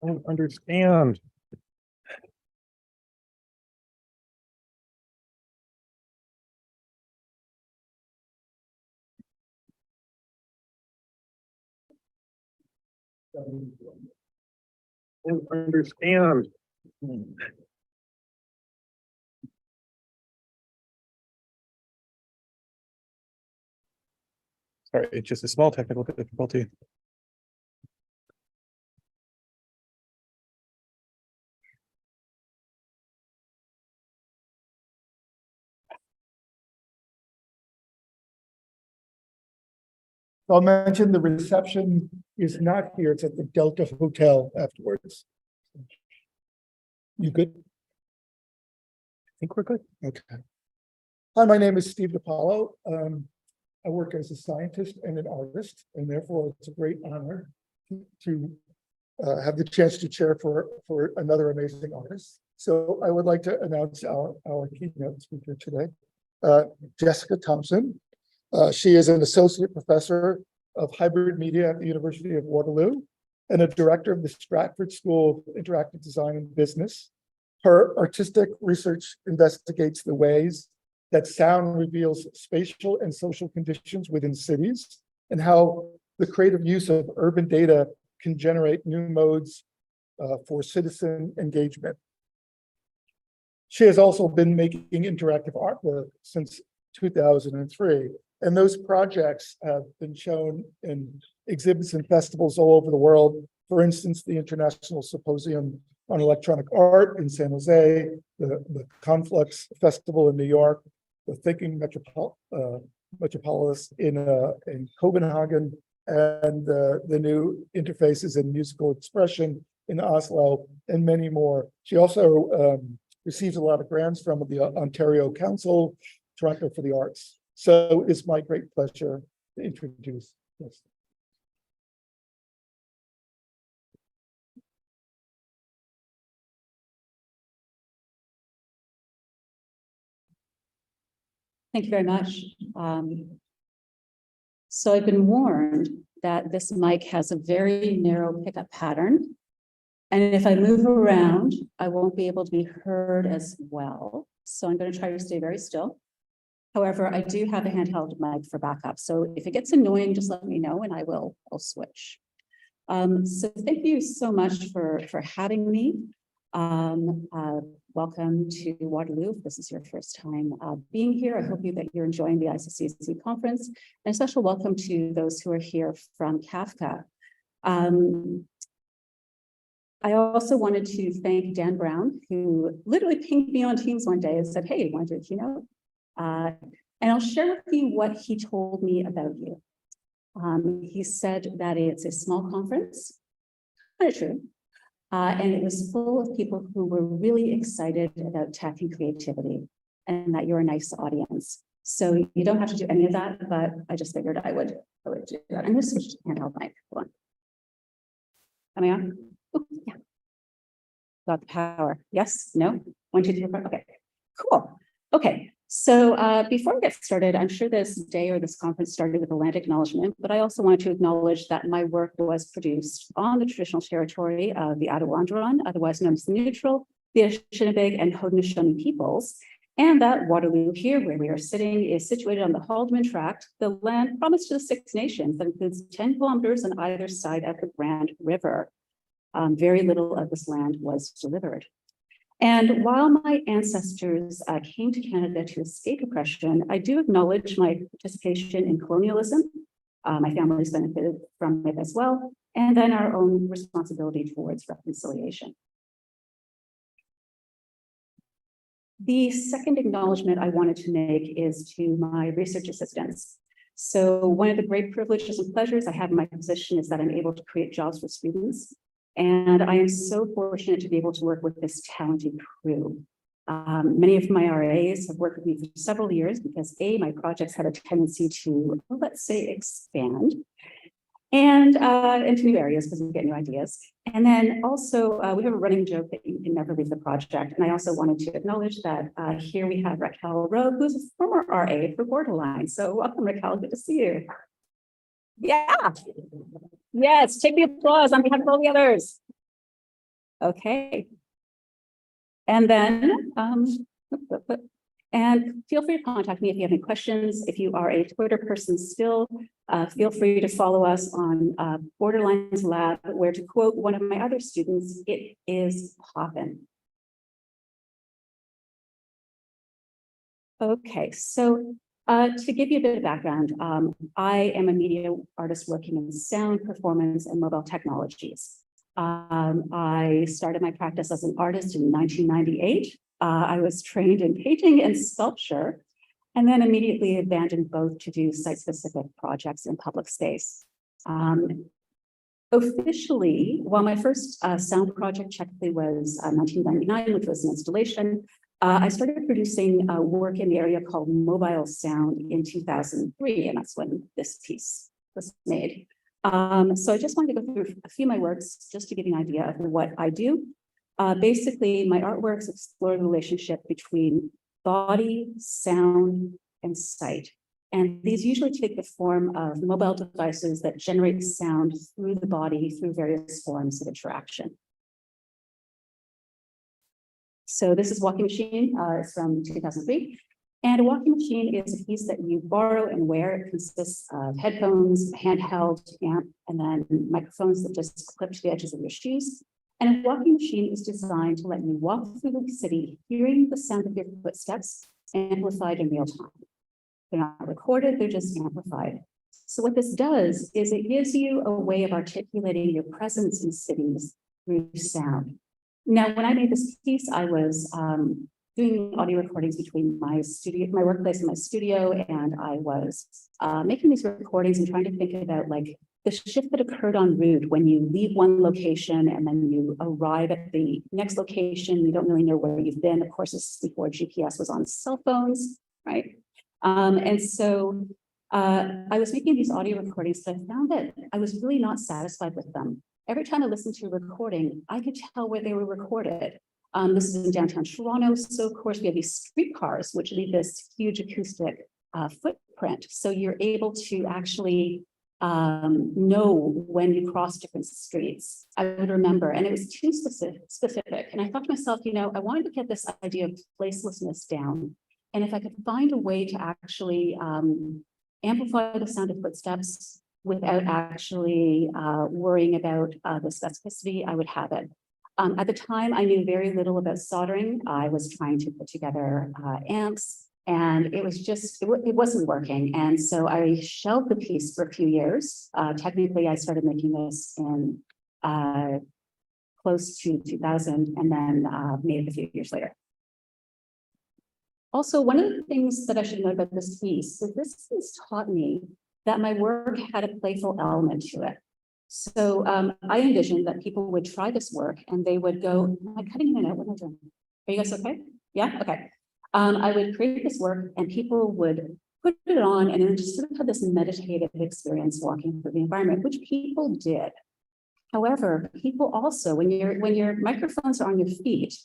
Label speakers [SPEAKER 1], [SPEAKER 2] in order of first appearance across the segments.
[SPEAKER 1] don't understand. Don't understand. Sorry, it's just a small technical difficulty.
[SPEAKER 2] I'll mention the reception is not here. It's at the Delta Hotel afterwards. You good?
[SPEAKER 1] I think we're good.
[SPEAKER 2] Okay. Hi, my name is Steve DiPaolo. I work as a scientist and an artist, and therefore it's a great honor to have the chance to chair for another amazing artist. So I would like to announce our keynote speaker today, Jessica Thompson. She is an associate professor of hybrid media at the University of Waterloo and a director of the Stratford School of Interactive Design and Business. Her artistic research investigates the ways that sound reveals spatial and social conditions within cities and how the creative use of urban data can generate new modes for citizen engagement. She has also been making interactive artwork since 2003, and those projects have been shown in exhibits and festivals all over the world. For instance, the International Symposium on Electronic Art in San Jose, the Conflux Festival in New York, the Thinking Metropolis in Copenhagen, and the new interfaces in musical expression in Oslo, and many more. She also receives a lot of grants from the Ontario Council, Toronto for the Arts. So it's my great pleasure to introduce this.
[SPEAKER 3] Thank you very much. So I've been warned that this mic has a very narrow pickup pattern. And if I move around, I won't be able to be heard as well. So I'm going to try to stay very still. However, I do have a handheld mic for backup. So if it gets annoying, just let me know and I'll switch. So thank you so much for having me. Welcome to Waterloo. If this is your first time being here, I hope that you're enjoying the ICCC conference. And a special welcome to those who are here from Kafka. I also wanted to thank Dan Brown, who literally pinged me on Teams one day and said, hey, you want to do a keynote? And I'll share with you what he told me about you. He said that it's a small conference, kind of true. And it was full of people who were really excited about tech and creativity, and that you're a nice audience. So you don't have to do any of that, but I just figured I would do that. I'm going to switch to handheld mic. Hold on. Am I on? Oh, yeah. Got the power. Yes? No? 1, 2, 3, 4. Okay. Cool. Okay. So before we get started, I'm sure this day or this conference started with a land acknowledgement, but I also wanted to acknowledge that my work was produced on the traditional territory of the Attawandaron, otherwise known as the Neutral, the Anishinaabe and Haudenosaunee peoples, and that Waterloo here, where we are sitting, is situated on the Haldeman Tract, the land promised to the Six Nations that includes 10 kilometers on either side of the Grand River. Very little of this land was delivered. And while my ancestors came to Canada to escape oppression, I do acknowledge my participation in colonialism. My family's benefited from it as well, and then our own responsibility towards reconciliation. The second acknowledgement I wanted to make is to my research assistants. So one of the great privileges and pleasures I have in my position is that I'm able to create jobs for students. And I am so fortunate to be able to work with this talented crew. Many of my RAs have worked with me for several years because my projects have a tendency to, let's say, expand and into new areas because we get new ideas. And then also we have a running joke that you can never leave the project. And I also wanted to acknowledge that here we have Raquel Rowe, who's a former RA for Borderline. So welcome, Raquel, good to see you. Yeah. Yes, take the applause on behalf of all the others. Okay. And then, and feel free to contact me if you have any questions. If you are a Twitter person still, feel free to follow us on Borderlines Lab, where, to quote one of my other students, it is poppin'. Okay, so to give you a bit of background, I am a media artist working in sound, performance, and mobile technologies. I started my practice as an artist in 1998. I was trained in painting and sculpture, and then immediately abandoned both to do site-specific projects in public space. Officially, while my first sound project technically was 1999, which was an installation, I started producing work in the area called mobile sound in 2003, and that's when this piece was made. So I just wanted to go through a few of my works just to give you an idea of what I do. Basically, my artworks explore the relationship between body, sound, and sight. And these usually take the form of mobile devices that generate sound through the body through various forms of interaction. So this is Walking Machine, it's from 2003. And a walking machine is a piece that you borrow and wear. It consists of headphones, a handheld amp, and then microphones that just clip to the edges of your shoes. And a walking machine is designed to let you walk through the city, hearing the sound of your footsteps, amplified in real time. They're not recorded, they're just amplified. So what this does is it gives you a way of articulating your presence in cities through sound. Now, when I made this piece, I was doing audio recordings between my workplace and my studio, and I was making these recordings and trying to think about like the shift that occurred en route when you leave one location and then you arrive at the next location. You don't really know where you've been. Of course, this is before GPS was on cell phones, right? And so I was making these audio recordings, but I found that I was really not satisfied with them. Every time I listened to a recording, I could tell where they were recorded. This is in downtown Toronto. So of course we have these streetcars, which leave this huge acoustic footprint. So you're able to actually know when you cross different streets. I would remember, and it was too specific. And I thought to myself, you know, I wanted to get this idea of placelessness down. And if I could find a way to actually amplify the sound of footsteps without actually worrying about the specificity, I would have it. At the time, I knew very little about soldering. I was trying to put together amps, and it was just, it wasn't working. And so I shelved the piece for a few years. Technically, I started making this in close to 2000, and then made it a few years later. Also, one of the things that I should note about this piece is this piece taught me that my work had a playful element to it. So I envisioned that people would try this work and they would go, am I cutting in and out? What am I doing? Are you guys okay? Yeah, okay. I would create this work and people would put it on and then just sort of have this meditative experience walking through the environment, which people did. However, people also, when your microphones are on your feet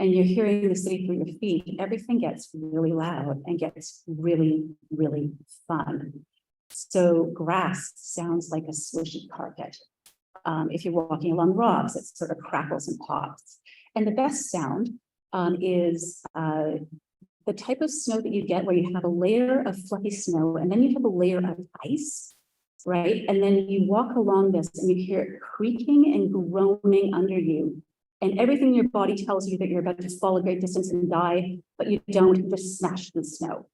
[SPEAKER 3] and you're hearing the city through your feet, everything gets really loud and gets really, really fun. So grass sounds like a swishy carpet. If you're walking along rocks, it sort of crackles and pops. And the best sound is the type of snow that you get where you have a layer of fluffy snow and then you have a layer of ice, right? And then you walk along this and you hear it creaking and groaning under you. And everything in your body tells you that you're about to fall a great distance and die, but you don't, you just smash the snow.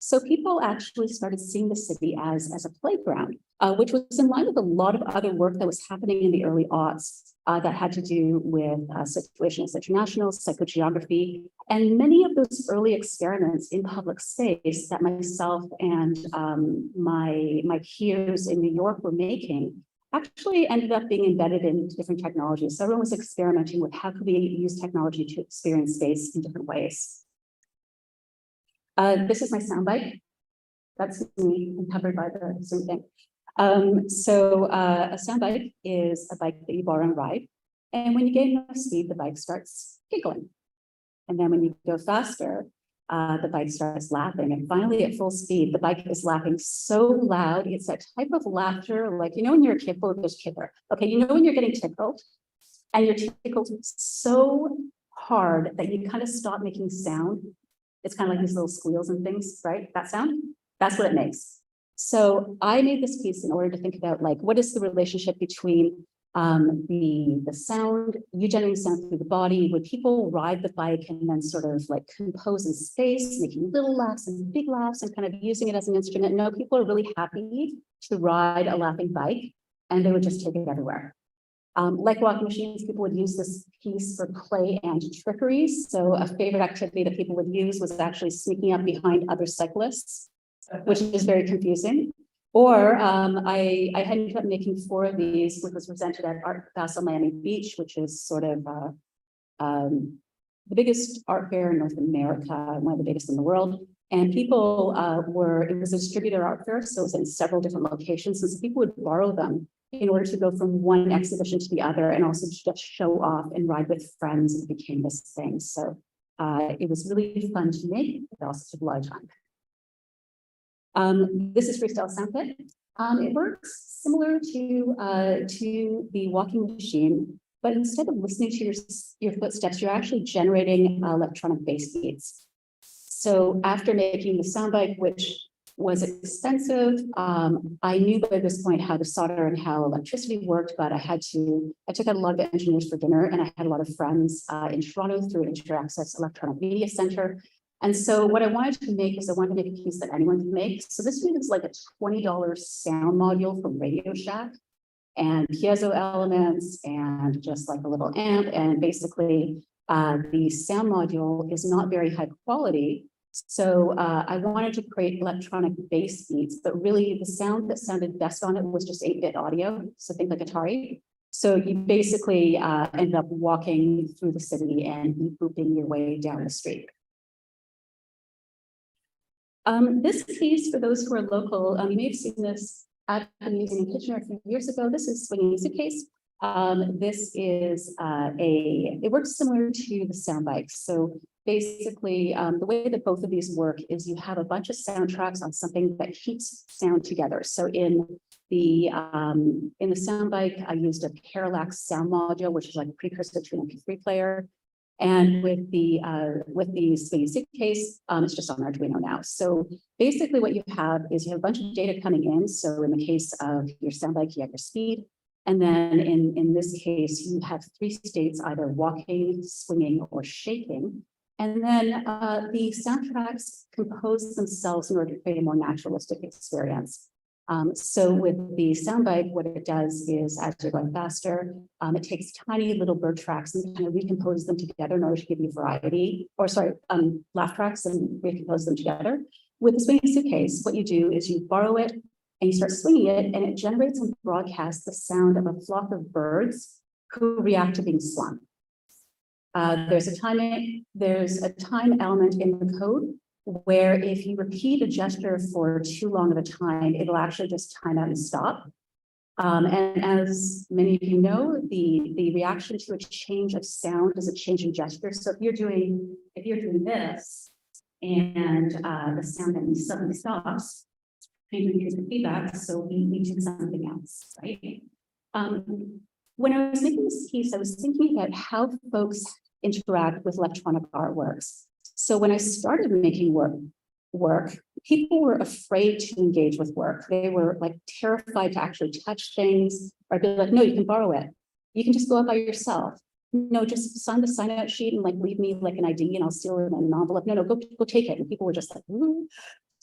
[SPEAKER 3] So people actually started seeing the city as a playground, which was in line with a lot of other work that was happening in the early aughts that had to do with situationist international, psychogeography, and many of those early experiments in public space that myself and my peers in New York were making actually ended up being embedded in different technologies. So everyone was experimenting with how could we use technology to experience space in different ways. This is my sound bike. That's me. I'm covered by the Zoom thing. A sound bike is a bike that you borrow and ride. And when you gain enough speed, the bike starts giggling. And then when you go faster, the bike starts laughing. And finally, at full speed, the bike is laughing so loud. It's that type of laughter, like, you know, when you're a kid, well, there's kidder. Okay, you know when you're getting tickled? and you're tickled so hard that you kind of stop making sound. It's kind of like these little squeals and things, right? That sound, that's what it makes. So I made this piece in order to think about like, what is the relationship between the sound, you generating sound through the body, would people ride the bike and then sort of like compose in space, making little laughs and big laughs and kind of using it as an instrument? No, people are really happy to ride a laughing bike and they would just take it everywhere. Like walking machines, people would use this piece for play and trickery. So a favorite activity that people would use was actually sneaking up behind other cyclists, which is very confusing. Or I ended up making 4 of these, which was presented at Art Basel Miami Beach, which is sort of the biggest art fair in North America, one of the biggest in the world. And people it was a distributor art fair, so it was in several different locations. And so people would borrow them in order to go from one exhibition to the other and also just show off and ride with friends. And it became this thing. So it was really fun to make, but also took a lot of time. This is Freestyle Sound Kit. It works similar to the walking machine, but instead of listening to your footsteps, you're actually generating electronic bass beats. So after making the sound bike, which was expensive, I knew by this point how to solder and how electricity worked, but I took out a lot of engineers for dinner, and I had a lot of friends in Toronto through Interaccess Electronic Media Center. And so what I wanted to make is I wanted to make a piece that anyone can make. So this one is like a $20 sound module from Radio Shack, and piezo elements and just like a little amp. And basically the sound module is not very high quality. So I wanted to create electronic bass beats, but really the sound that sounded best on it was just 8-bit audio. So think like Atari. So you basically end up walking through the city and beep booping your way down the street. This piece, for those who are local, you may have seen this at the museum in Kitchener a few years ago. This is Swinging Suitcase. This is it works similar to the sound bikes. So basically, the way that both of these work is you have a bunch of soundtracks on something that keeps sound together. So in the sound bike, I used a Parallax sound module, which is like a precursor to an MP3 player. And with the Swinging Suitcase, it's just on Arduino now. So basically what you have is you have a bunch of data coming in. So in the case of your sound bike, you have your speed. And then in this case, you have 3 states, either walking, swinging, or shaking. And then the soundtracks compose themselves in order to create a more naturalistic experience. So with the sound bike, what it does is, as you're going faster, it takes tiny little bird tracks and kind of recomposes them together in order to give you variety, or sorry, laugh tracks and recompose them together. With the Swinging Suitcase, what you do is you borrow it and you start swinging it, and it generates and broadcasts the sound of a flock of birds who react to being slung. There's a time element in the code where if you repeat a gesture for too long of a time, it'll actually just time out and stop. And as many of you know, the reaction to a change of sound is a change in gesture. So if you're doing this and the sound then suddenly stops, here's the feedback, so we do something else, right? When I was making this piece, I was thinking about how folks interact with electronic artworks. So when I started making work, people were afraid to engage with work. They were like terrified to actually touch things, or be like, no, you can borrow it. You can just go out by yourself. No, just sign the sign out sheet and like leave me like an ID and I'll seal it in an envelope. No, go take it. And people were just like, ooh.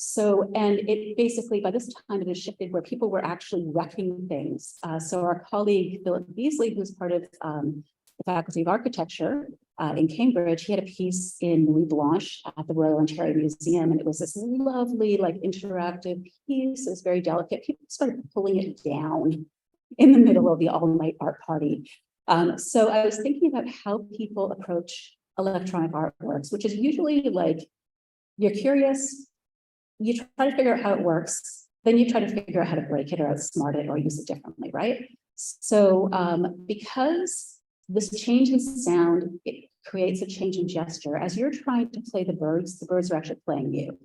[SPEAKER 3] So, and it basically, by this time, it has shifted where people were actually wrecking things. So our colleague, Philip Beasley, who's part of the Faculty of Architecture in Cambridge, he had a piece in Louis Blanche at the Royal Ontario Museum, and it was this lovely, like, interactive piece. It was very delicate. People started pulling it down in the middle of the all-night art party. So I was thinking about how people approach electronic artworks, which is usually like, you're curious, you try to figure out how it works, then you try to figure out how to break it or outsmart it or use it differently, right? So because this change in sound, it creates a change in gesture. As you're trying to play the birds are actually playing you.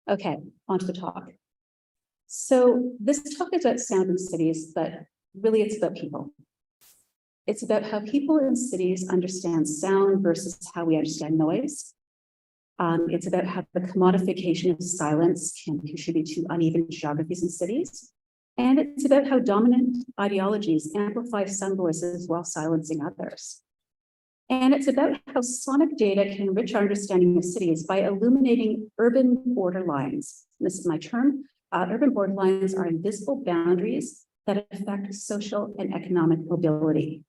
[SPEAKER 3] Okay, on to the talk. So this talk is about sound in cities, but really it's about people. It's about how people in cities understand sound versus how we understand noise. It's about how the commodification of silence can contribute to uneven geographies in cities. And it's about how dominant ideologies amplify some voices while silencing others. And it's about how sonic data can enrich our understanding of cities by illuminating urban borderlines. This is my term. Urban borderlines are invisible boundaries that affect social and economic mobility.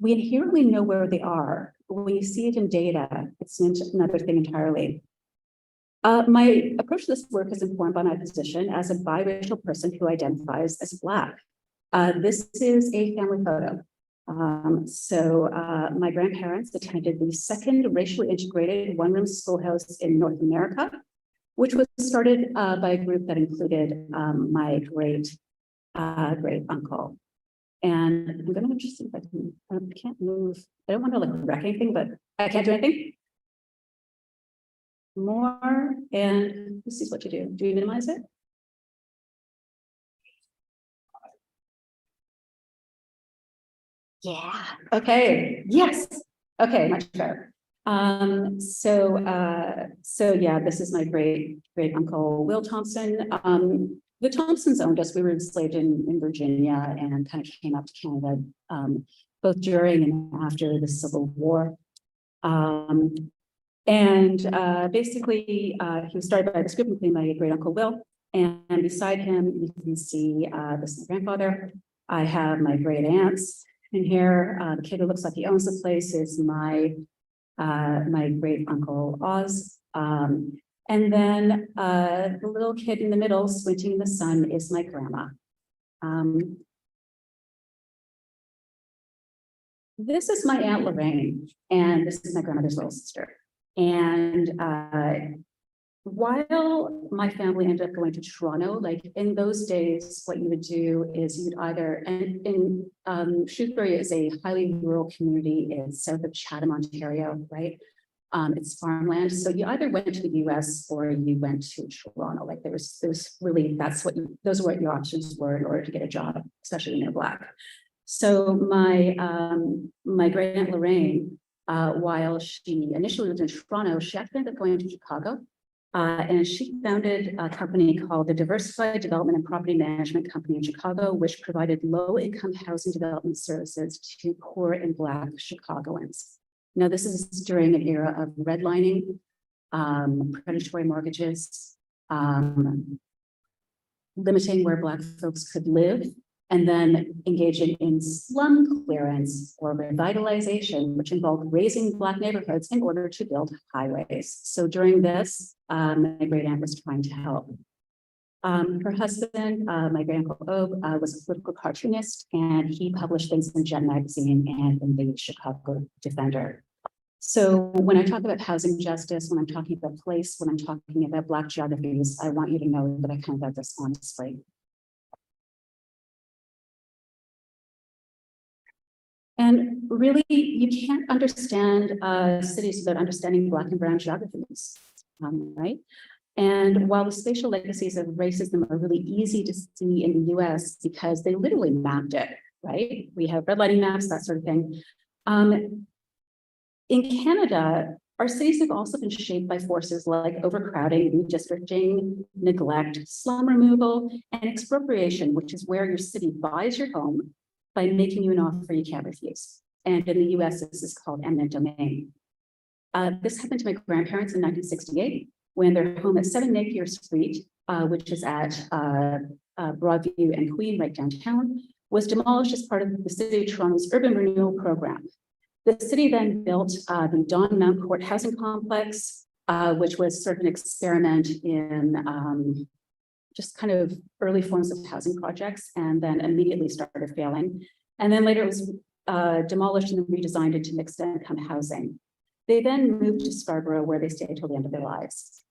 [SPEAKER 3] We inherently know where they are, but when you see it in data, it's another thing entirely. My approach to this work is informed by my position as a biracial person who identifies as Black. This is a family photo. My grandparents attended the second racially integrated one-room schoolhouse in North America, which was started by a group that included my great uncle. And I'm going to just see if I can't move. I don't want to like wreck anything, but I can't do anything. More, and this is what you do. Do you minimize it? Yeah. Okay. Yes. Okay. Much better. So yeah, this is my great uncle Will Thompson. The Thompsons owned us. We were enslaved in Virginia and kind of came up to Canada both during and after the Civil War. Basically, he was started by this group, including my great uncle Will. And beside him, you can see this is my grandfather. I have my great aunts in here. The kid who looks like he owns the place is my great uncle Oz. And then the little kid in the middle, squinting in the sun, is my grandma. This is my Aunt Lorraine, and this is my grandmother's little sister. And while my family ended up going to Toronto, like in those days, what you would do is you'd either, and in Shrewsbury is a highly rural community in south of Chatham, Ontario, right? It's farmland. So you either went to the US or you went to Toronto. Like there's really, those are what your options were in order to get a job, especially when you're Black. So my great Aunt Lorraine, while she initially lived in Toronto, she actually ended up going to Chicago. And she founded a company called the Diversified Development and Property Management Company in Chicago, which provided low-income housing development services to poor and Black Chicagoans. Now, this is during an era of redlining, predatory mortgages, limiting where Black folks could live, and then engaging in slum clearance or revitalization, which involved raising Black neighborhoods in order to build highways. So during this, my great aunt was trying to help. Her husband, my great uncle Obe, was a political cartoonist, and he published things in Jet magazine and in the Chicago Defender. So when I talk about housing justice, when I'm talking about place, when I'm talking about Black geographies, I want you to know that I come about this honestly. And really, you can't understand cities without understanding Black and brown geographies, right? And while the spatial legacies of racism are really easy to see in the US because they literally mapped it, right? We have redlining maps, that sort of thing. In Canada, our cities have also been shaped by forces like overcrowding, redistricting, neglect, slum removal, and expropriation, which is where your city buys your home by making you an offer you can't refuse. And in the US, this is called eminent domain. This happened to my grandparents in 1968 when their home at 7 Napier Street, which is at Broadview and Queen right downtown, was demolished as part of the City of Toronto's urban renewal program. The city then built the Don Mount Court housing complex, which was sort of an experiment in just kind of early forms of housing projects, and then immediately started failing. And then later it was demolished and redesigned into mixed income housing. They then moved to Scarborough, where they stayed till the end of their lives.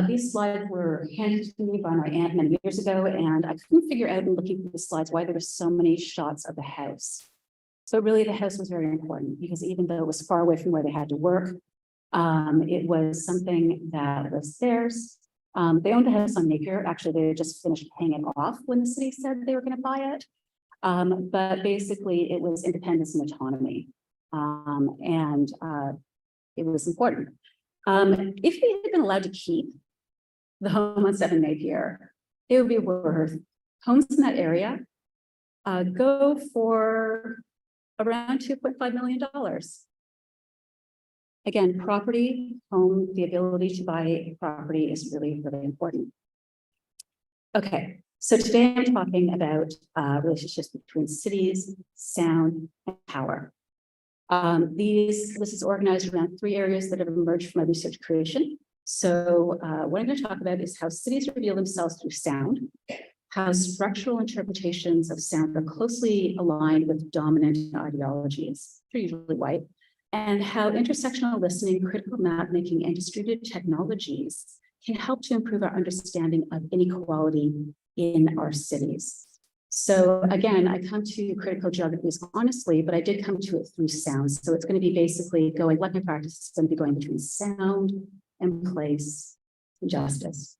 [SPEAKER 3] These slides were handed to me by my aunt many years ago, and I couldn't figure out in looking through the slides why there were so many shots of the house. So really the house was very important because even though it was far away from where they had to work, it was something that was theirs. They owned a house on Napier. Actually, they had just finished paying it off when the city said they were going to buy it. But basically, it was independence and autonomy. It was important. If they had been allowed to keep the home on 7 Napier, it would be worth homes in that area go for around $2.5 million. Again, property, home, the ability to buy property is really, really important. Okay, so today I'm talking about relationships between cities, sound, and power. This is organized around 3 areas that have emerged from my research creation. So what I'm going to talk about is how cities reveal themselves through sound, how structural interpretations of sound are closely aligned with dominant ideologies, which are usually white, and how intersectional listening, critical map making, and distributed technologies can help to improve our understanding of inequality in our cities. So again, I come to critical geographies honestly, but I did come to it through sounds. So it's going to be basically going, like my practice, it's going to be going between sound and place and justice.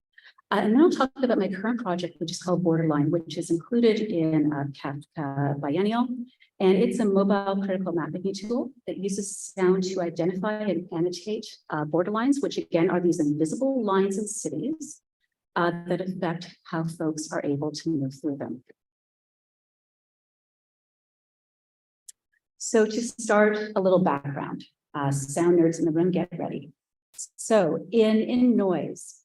[SPEAKER 3] And then I'll talk about my current project, which is called Borderline, which is included in Kafka Biennial. And it's a mobile critical mapping tool that uses sound to identify and annotate borderlines, which again are these invisible lines in cities that affect how folks are able to move through them. So to start, a little background. Sound nerds in the room, get ready. So in noise,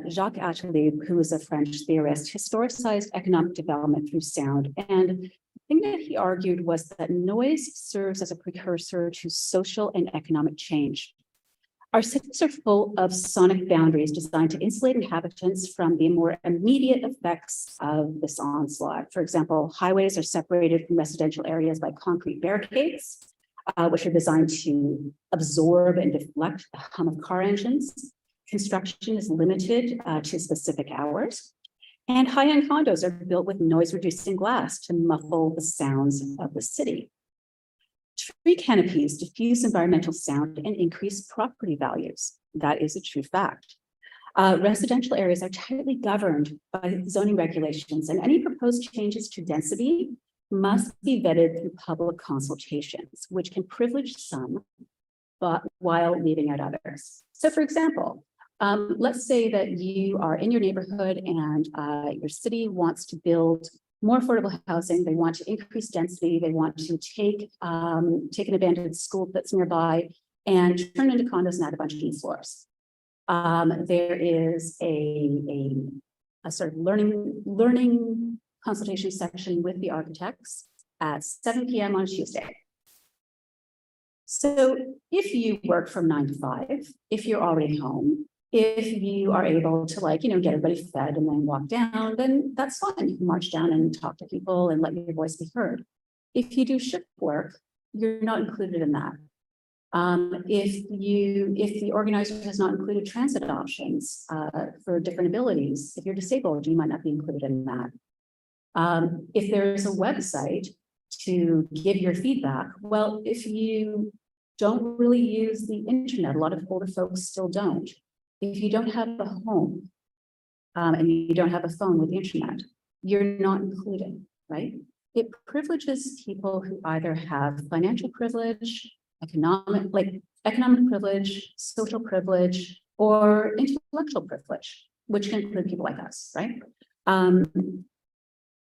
[SPEAKER 3] Jacques Attali, who was a French theorist, historicized economic development through sound. And the thing that he argued was that noise serves as a precursor to social and economic change. Our cities are full of sonic boundaries designed to insulate inhabitants from the more immediate effects of this onslaught. For example, highways are separated from residential areas by concrete barricades, which are designed to absorb and deflect the hum of car engines. Construction is limited to specific hours. And high-end condos are built with noise-reducing glass to muffle the sounds of the city. Tree canopies diffuse environmental sound and increase property values. That is a true fact. Residential areas are tightly governed by zoning regulations, and any proposed changes to density must be vetted through public consultations, which can privilege some, but while leaving out others. So for example, let's say that you are in your neighborhood and your city wants to build more affordable housing. They want to increase density. They want to take an abandoned school that's nearby and turn it into condos and add a bunch of new floors. There is a sort of learning consultation section with the architects at 7 p.m. on Tuesday. So if you work from 9 to 5, if you're already home, if you are able to get everybody fed and then walk down, then that's fine. You can march down and talk to people and let your voice be heard. If you do shift work, you're not included in that. If the organizer has not included transit options for different abilities, if you're disabled, you might not be included in that. If there's a website to give your feedback, well, if you don't really use the internet, a lot of older folks still don't. If you don't have a home and you don't have a phone with the internet, you're not included, right? It privileges people who either have financial privilege, economic privilege, social privilege, or intellectual privilege, which can include people like us, right?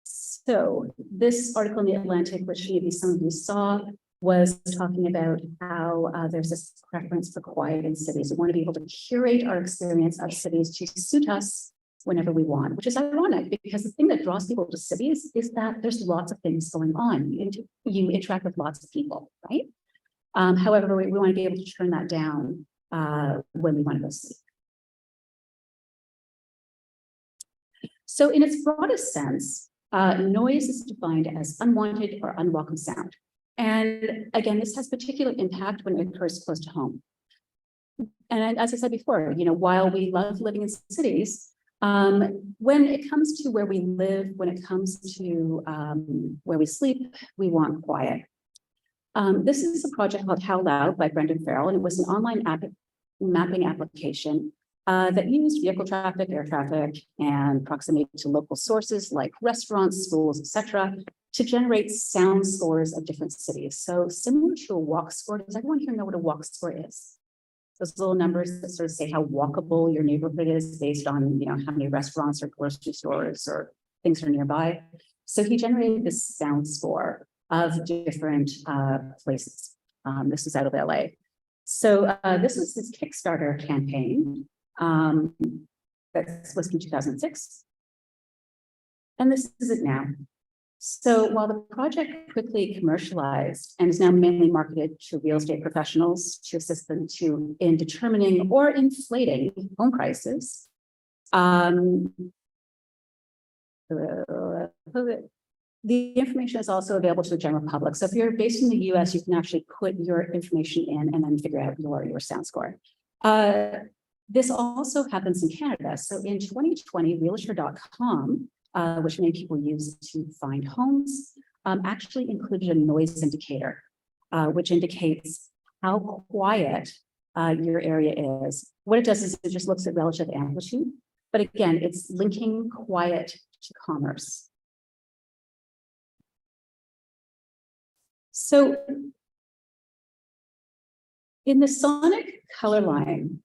[SPEAKER 3] So this article in The Atlantic, which maybe some of you saw, was talking about how there's this preference for quiet in cities. We want to be able to curate our experience of cities to suit us whenever we want, which is ironic because the thing that draws people to cities is that there's lots of things going on. You interact with lots of people, right? However, we want to be able to turn that down when we want to go sleep. So in its broadest sense, noise is defined as unwanted or unwelcome sound. And again, this has particular impact when it occurs close to home. And as I said before, while we love living in cities, when it comes to where we live, when it comes to where we sleep, we want quiet. This is a project called How Loud by Brendan Farrell, and it was an online mapping application that use vehicle traffic, air traffic, and proximity to local sources like restaurants, schools, etc., to generate sound scores of different cities. So similar to a walk score, does everyone here know what a walk score is? Those little numbers that sort of say how walkable your neighborhood is based on, how many restaurants or grocery stores or things are nearby. So he generated this sound score of different places. This is out of LA. So this was his Kickstarter campaign. That was from 2006. And this is it now. So while the project quickly commercialized and is now mainly marketed to real estate professionals to assist them in determining or inflating home prices, the information is also available to the general public. So if you're based in the US, you can actually put your information in and then figure out your sound score. This also happens in Canada. So in 2020, realtor.com, which many people use to find homes, actually included a noise indicator, which indicates how quiet your area is. What it does is it just looks at relative amplitude. But again, it's linking quiet to commerce. So in the sonic color line,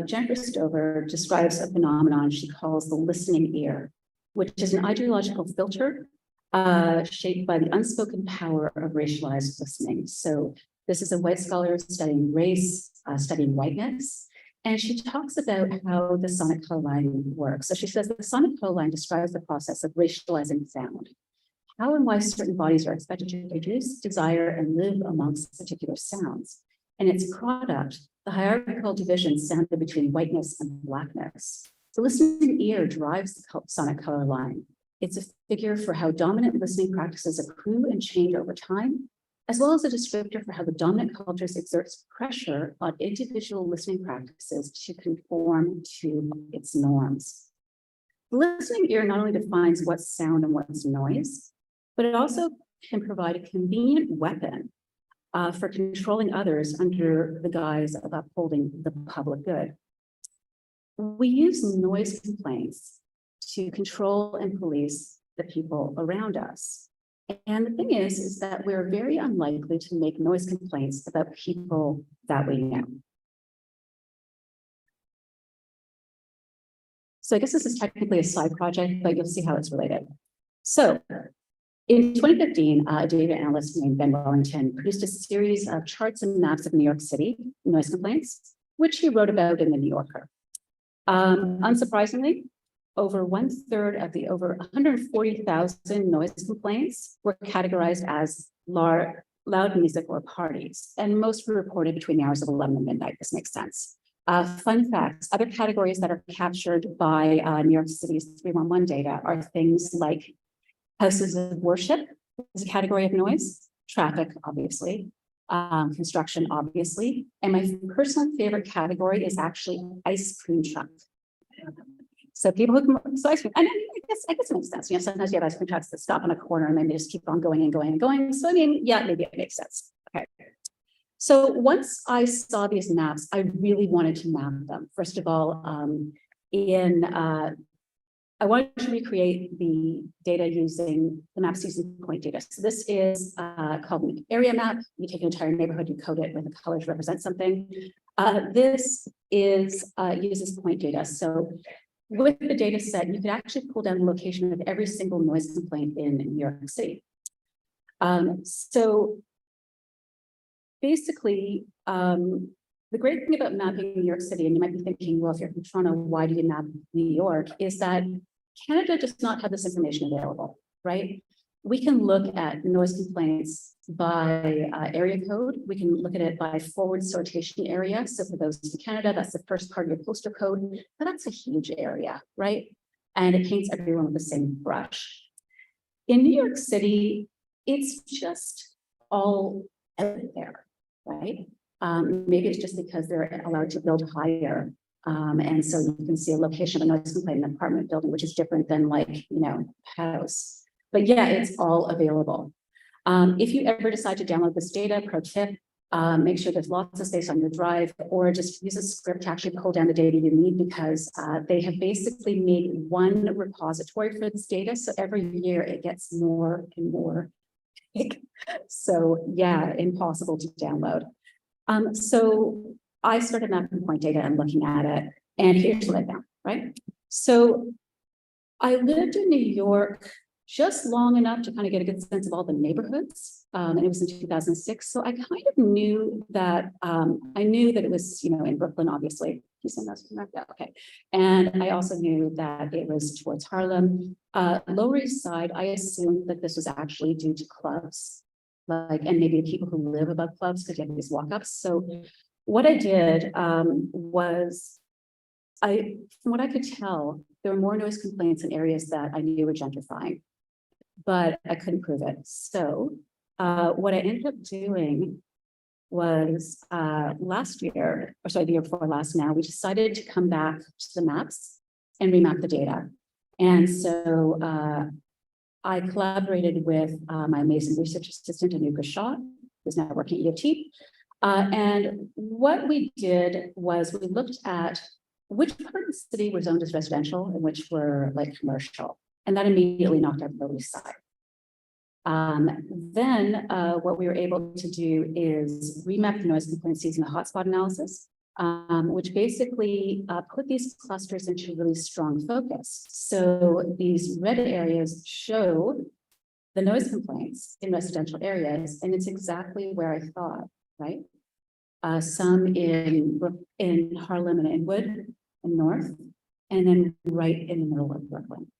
[SPEAKER 3] Jennifer Stover describes a phenomenon she calls the listening ear, which is an ideological filter shaped by the unspoken power of racialized listening. So this is a white scholar studying race, studying whiteness, and she talks about how the sonic color line works. So she says the sonic color line describes the process of racializing sound, how and why certain bodies are expected to produce, desire, and live amongst particular sounds. And its product, the hierarchical division sounded between whiteness and blackness. The listening ear drives the sonic color line. It's a figure for how dominant listening practices accrue and change over time, as well as a descriptor for how the dominant cultures exerts pressure on individual listening practices to conform to its norms. The listening ear not only defines what's sound and what's noise, but it also can provide a convenient weapon for controlling others under the guise of upholding the public good. We use noise complaints to control and police the people around us. And the thing is that we're very unlikely to make noise complaints about people that we know. So I guess this is technically a side project, but you'll see how it's related. So in 2015, a data analyst named Ben Wellington produced a series of charts and maps of New York City noise complaints, which he wrote about in the New Yorker. Unsurprisingly, over 1/3 of the over 140,000 noise complaints were categorized as loud music or parties, and most were reported between the hours of 11 and midnight. This makes sense. Fun facts, other categories that are captured by New York City's 311 data are things like houses of worship is a category of noise, traffic, obviously, construction, obviously, and my personal favorite category is actually ice cream truck. So people who can, so ice cream, and I guess it makes sense. Sometimes you have ice cream trucks that stop on a corner and then they just keep on going and going and going. So I mean, yeah, maybe it makes sense. Okay. So once I saw these maps, I really wanted to map them. First of all, I wanted to recreate the data using the maps using point data. So this is called an area map. You take an entire neighborhood, you code it with the colors to represent something. This is uses point data. So with the data set, you could actually pull down the location of every single noise complaint in New York City. So basically, the great thing about mapping New York City, and you might be thinking, well, if you're from Toronto, why do you map New York? Is that Canada does not have this information available, right? We can look at noise complaints by area code. We can look at it by forward sortation area. So for those in Canada, that's the first part of your postal code, but that's a huge area, right? And it paints everyone with the same brush. In New York City, it's just all out there, right? Maybe it's just because they're allowed to build higher. And so you can see a location of a noise complaint in an apartment building, which is different than like, house. But yeah, it's all available. If you ever decide to download this data, pro tip, Make sure there's lots of space on your drive, or just use a script to actually pull down the data you need, because they have basically made one repository for this data. So every year it gets more and more big. So yeah, impossible to download. So I started mapping point data and looking at it, and here's what I found, right? So I lived in New York just long enough to kind of get a good sense of all the neighborhoods. And it was in 2006. So I kind of knew that, it was, in Brooklyn, obviously. You send those from there? Yeah, okay. And I also knew that it was towards Harlem. Lower East Side, I assumed that this was actually due to clubs, and maybe the people who live above clubs, because you have these walk-ups. So what I did was, from what I could tell, there were more noise complaints in areas that I knew were gentrifying, but I couldn't prove it. So what I ended up doing was last year, or sorry, the year before last now, we decided to come back to the maps and remap the data. And so I collaborated with my amazing research assistant, Anuka Shah, who's now working at UT. And what we did was we looked at which part of the city were zoned as residential and which were like commercial. And that immediately knocked out the Lower East Side. Then what we were able to do is remap the noise complaints using a hotspot analysis, which basically put these clusters into really strong focus. So these red areas show the noise complaints in residential areas, and it's exactly where I thought, right? Some in Harlem and Inwood and North, and then right in the middle of Brooklyn.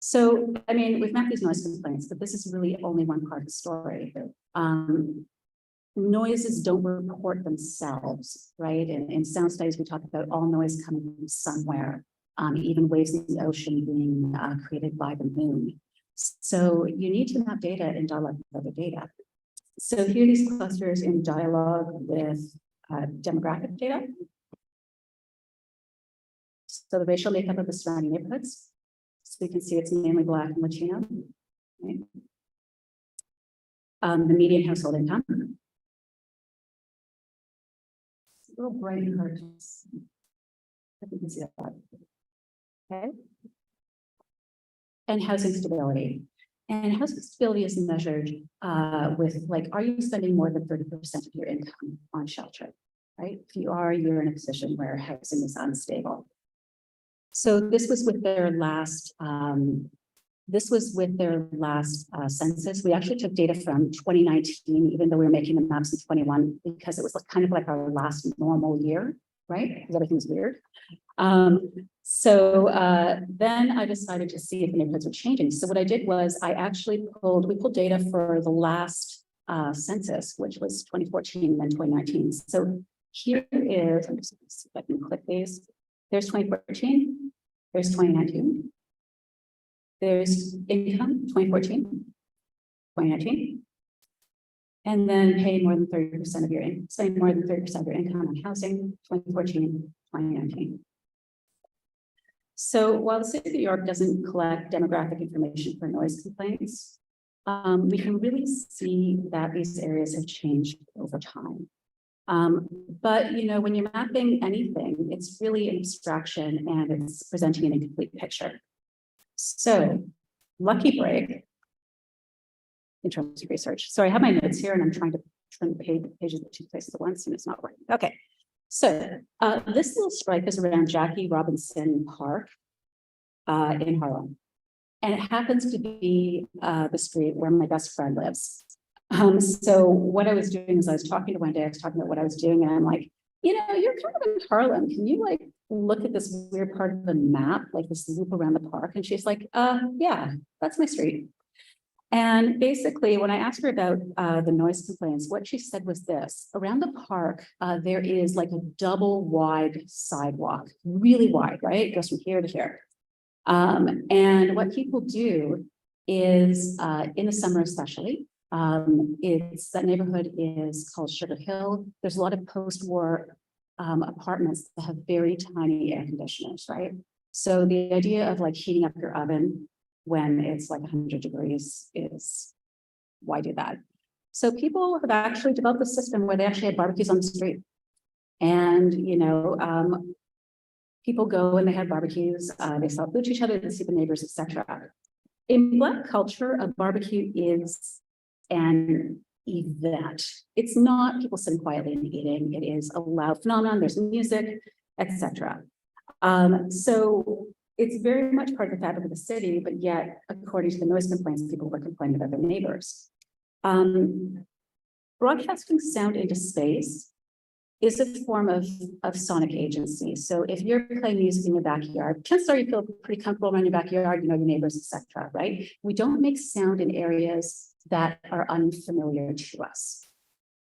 [SPEAKER 3] So, I mean, we've mapped these noise complaints, but this is really only one part of the story. Noises don't report themselves, right? And in sound studies, we talk about all noise coming from somewhere, even waves in the ocean being created by the moon. So you need to map data in dialogue with other data. So here are these clusters in dialogue with demographic data. So the racial makeup of the surrounding neighborhoods. So you can see it's mainly Black and Latino. Right? The median household income. It's a little bright and hard to see. I think you can see that. Okay. And housing stability. And housing stability is measured with are you spending more than 30% of your income on shelter, right? If you are, you're in a position where housing is unstable. So this was with their last, census. We actually took data from 2019, even though we were making the maps in 21, because it was kind of like our last normal year, right? Because everything's weird. Then I decided to see if the neighborhoods were changing. So what I did was we pulled data for the last census, which was 2014 and then 2019. So here is, I'm just going to see if I can click these. There's 2014, there's 2019. There's income, 2014, 2019. And then pay more than 30% of your income, spend more than 30% of your income on housing, 2014, 2019. So while the city of New York doesn't collect demographic information for noise complaints, we can really see that these areas have changed over time. But when you're mapping anything, it's really an abstraction and it's presenting an incomplete picture. So, lucky break in terms of research. So I have my notes here and I'm trying to turn the pages to two places at once and it's not working. Okay. So this little stripe is around Jackie Robinson Park in Harlem. And it happens to be the street where my best friend lives. So what I was doing is I was talking to one day, I was talking about what I was doing, and I'm like, you're kind of in Harlem. Can you look at this weird part of the map, this loop around the park? And she's like, yeah, that's my street. And basically, when I asked her about the noise complaints, what she said was this: around the park, there is a double wide sidewalk, really wide, right? It goes from here to here. And what people do is, in the summer especially, that neighborhood is called Sugar Hill. There's a lot of post-war apartments that have very tiny air conditioners, right? So the idea of heating up your oven when it's 100 degrees is, why do that? So people have actually developed a system where they actually have barbecues on the street. And, people go and they have barbecues, they sell food to each other, they see the neighbors, etc. In Black culture, a barbecue is an event. It's not people sitting quietly and eating. It is a loud phenomenon. There's music, etc. So it's very much part of the fabric of the city, but yet, according to the noise complaints, people were complaining about their neighbors. Broadcasting sound into space is a form of sonic agency. So if you're playing music in your backyard, chances are you feel pretty comfortable around your backyard, you know your neighbors, etc. Right? We don't make sound in areas that are unfamiliar to us.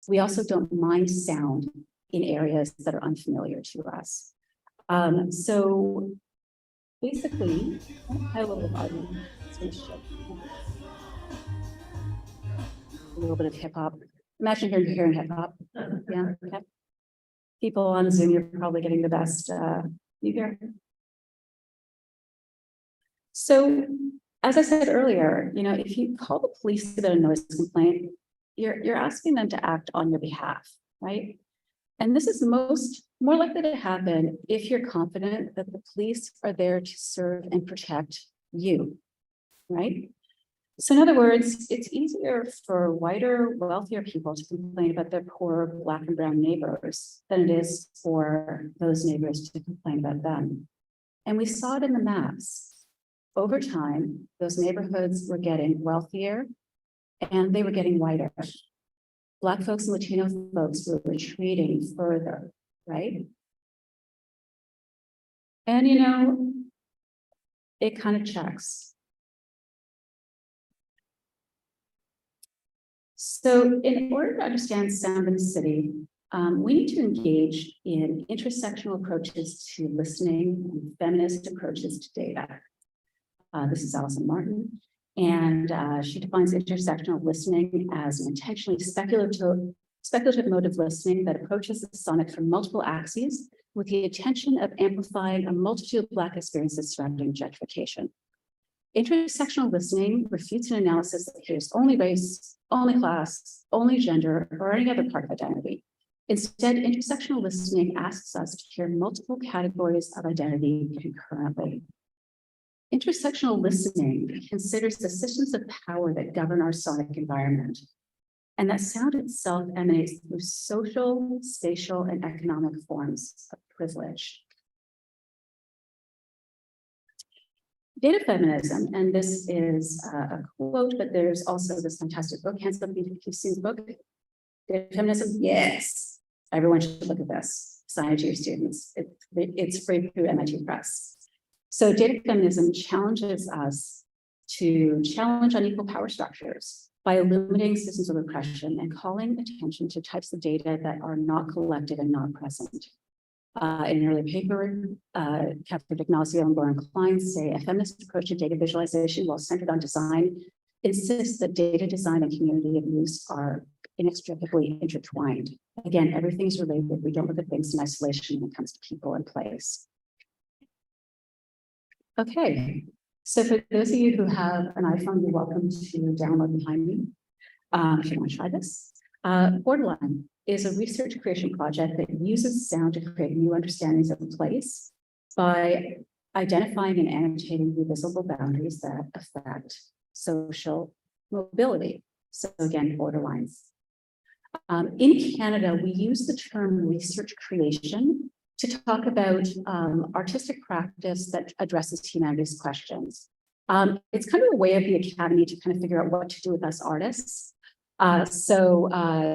[SPEAKER 3] We also don't mind sound in areas that are unfamiliar to us. So basically, I have a little bit of audio. A little bit of hip hop. Imagine hearing hip hop. Yeah. Okay. People on Zoom, you're probably getting the best you hear. So, as I said earlier, if you call the police about a noise complaint, you're asking them to act on your behalf, right? And this is more likely to happen if you're confident that the police are there to serve and protect you, right? So in other words, it's easier for whiter, wealthier people to complain about their poor Black and brown neighbors than it is for those neighbors to complain about them. And we saw it in the maps. Over time, those neighborhoods were getting wealthier and they were getting whiter. Black folks and Latino folks were retreating further, right? And it kind of checks. So in order to understand sound in the city, we need to engage in intersectional approaches to listening and feminist approaches to data. This is Alison Martin, and she defines intersectional listening as an intentionally speculative mode of listening that approaches the sonic from multiple axes with the intention of amplifying a multitude of Black experiences surrounding gentrification. Intersectional listening refutes an analysis that hears only race, only class, only gender, or any other part of identity. Instead, intersectional listening asks us to hear multiple categories of identity concurrently. Intersectional listening considers the systems of power that govern our sonic environment, and that sound itself emanates through social, spatial, and economic forms of privilege. Data feminism, and this is a quote, but there's also this fantastic book, hands up if you've seen the book. Data feminism, yes, everyone should look at this. Assign it to your students. It's free through MIT Press. So data feminism challenges us to challenge unequal power structures by illuminating systems of oppression and calling attention to types of data that are not collected and not present. In an earlier paper, Catherine D'Ignacio and Lauren Klein say a feminist approach to data visualization, while centered on design, insists that data design and community of use are inextricably intertwined. Again, everything's related. We don't look at things in isolation when it comes to people and place. Okay, so for those of you who have an iPhone, you're welcome to download behind me if you want to try this. Borderline is a research creation project that uses sound to create new understandings of place by identifying and annotating the visible boundaries that affect social mobility. So again, borderlines. In Canada, we use the term research creation to talk about artistic practice that addresses humanities questions. It's kind of a way of the academy to kind of figure out what to do with us artists. So